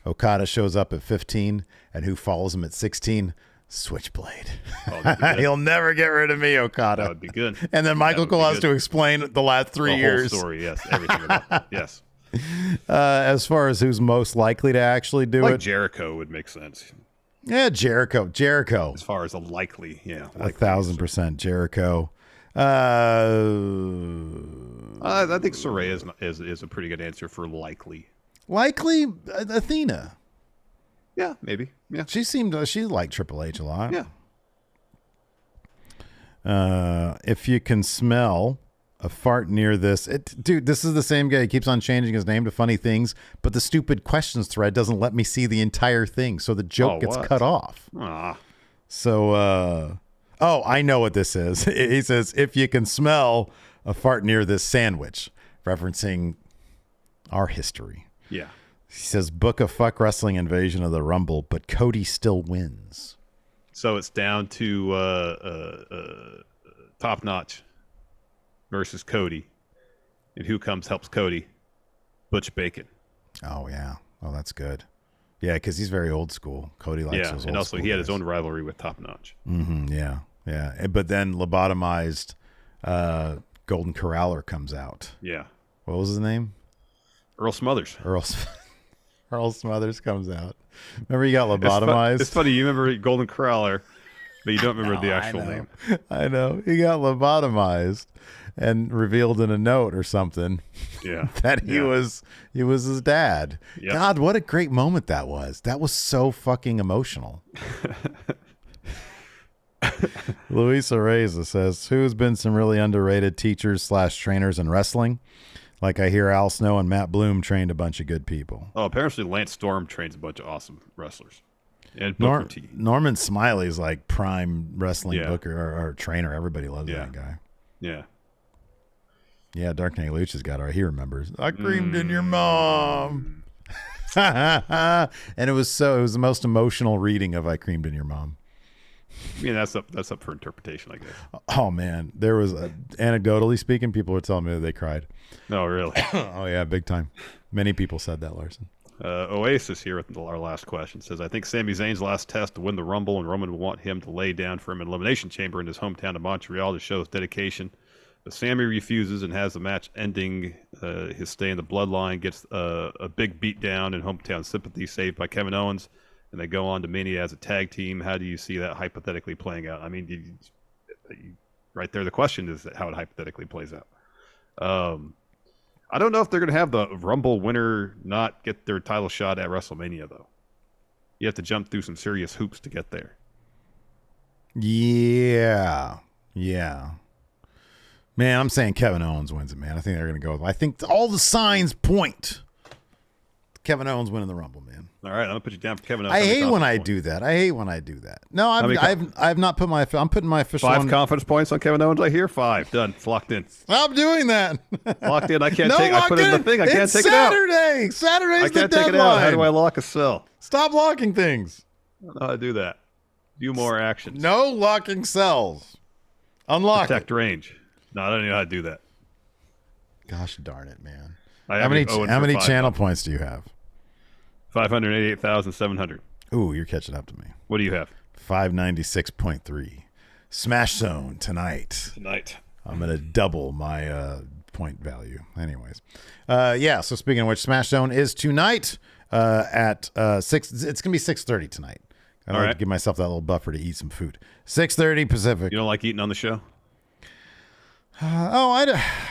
Okada shows up at 15, and who follows him at 16? Switchblade. Oh, he'll never get rid of me, Okada. That would be good. And then Michael Cole has to explain the last 3 years. Whole story, yes, everything about that. Yes. As far as who's most likely to actually do it, Jericho would make sense. Yeah, Jericho. As far as a likely, 1,000% Jericho. I think Saraya is a pretty good answer for likely. Likely Athena. Yeah, maybe. Yeah, she liked Triple H a lot. Yeah. If you can smell a fart near this, dude, this is the same guy. He keeps on changing his name to Funny Things, but the stupid questions thread doesn't let me see the entire thing, so the joke gets cut off. So, I know what this is. He says, if you can smell a fart near this sandwich, referencing our history. Yeah. He says, book a fuck wrestling invasion of the Rumble, but Cody still wins. So it's down to Top Notch versus Cody. And who helps Cody? Butch Bacon. Oh, yeah. Oh, that's good. Yeah, because he's very old school. Cody likes those old and also school he had guys. his own rivalry with Top Notch. Mm-hmm, yeah. But then lobotomized Golden Corraller comes out. Yeah. What was his name? Earl Smothers. Earl Smothers comes out. Remember he got lobotomized? It's funny. You remember Golden Corraller, but you don't remember the actual name. I know. He got lobotomized and revealed in a note or something that he was his dad. Yep. God, what a great moment that was. That was so fucking emotional. Luisa Reza says, who's been some really underrated teachers / trainers in wrestling? Like I hear Al Snow and Matt Bloom trained a bunch of good people. Oh, apparently Lance Storm trains a bunch of awesome wrestlers. And Booker T. Norman Smiley's like prime wrestling booker or trainer. Everybody loves that guy. Yeah. Yeah, Dark Knight Lucha's got he remembers. I creamed in your mom. And it was the most emotional reading of I creamed in your mom. I mean, that's up for interpretation, I guess. Oh man, there was anecdotally speaking, people were telling me that they cried. No, really? Oh yeah, big time. Many people said that, Larson. Oasis here with our last question says, I think Sami Zayn's last test to win the Rumble, and Roman will want him to lay down for him in Elimination Chamber in his hometown of Montreal to show his dedication. But Sami refuses and has the match ending his stay in the Bloodline, gets a big beatdown in hometown sympathy saved by Kevin Owens, and they go on to Mania as a tag team. How do you see that hypothetically playing out? I mean, right there, the question is how it hypothetically plays out. I don't know if they're going to have the Rumble winner not get their title shot at WrestleMania, though. You have to jump through some serious hoops to get there. Yeah. Man, I'm saying Kevin Owens wins it, man. I think they're going to go. I think all the signs point to Kevin Owens winning the Rumble, man. All right, I'm going to put you down for Kevin Owens. I hate when I do that. No, I've not put I'm putting my official 5 confidence points on Kevin Owens. I hear 5. Done. It's locked in. Stop doing that. Locked in. I can't take it. I put it in the thing. I can't take it out. Saturday's I can't the take deadline. it out. How do I lock a cell? Stop locking things. I don't know how to do that. Do more actions. No locking cells. Unlock Protect range. No, I don't know how to do that. Gosh darn it, man. How many channel points do you have? 588,700. Ooh, you're catching up to me. What do you have? 596.3. Smash Zone tonight. I'm going to double my point value. Anyways. So speaking of which, Smash Zone is tonight at 6. It's going to be 6:30 tonight. I like to give myself that little buffer to eat some food. 6:30 Pacific. You don't like eating on the show? I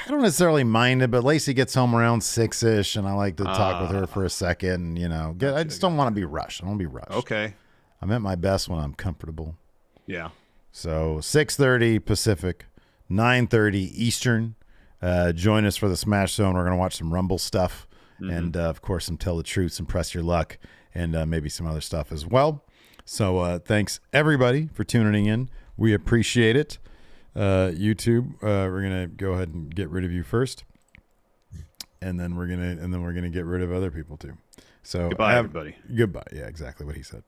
don't necessarily mind it, but Lacey gets home around 6-ish, and I like to talk with her for a second. I just don't want to be rushed. I don't want to be rushed. Okay. I'm at my best when I'm comfortable. Yeah. So 6:30 Pacific, 9:30 Eastern. Join us for the Smash Zone. We're going to watch some Rumble stuff, and of course some Tell the Truth, some Press Your Luck, and maybe some other stuff as well. So thanks everybody for tuning in. We appreciate it. YouTube, we're gonna go ahead and get rid of you first, and then we're gonna get rid of other people too. So goodbye, everybody. Goodbye. Yeah, exactly what he said.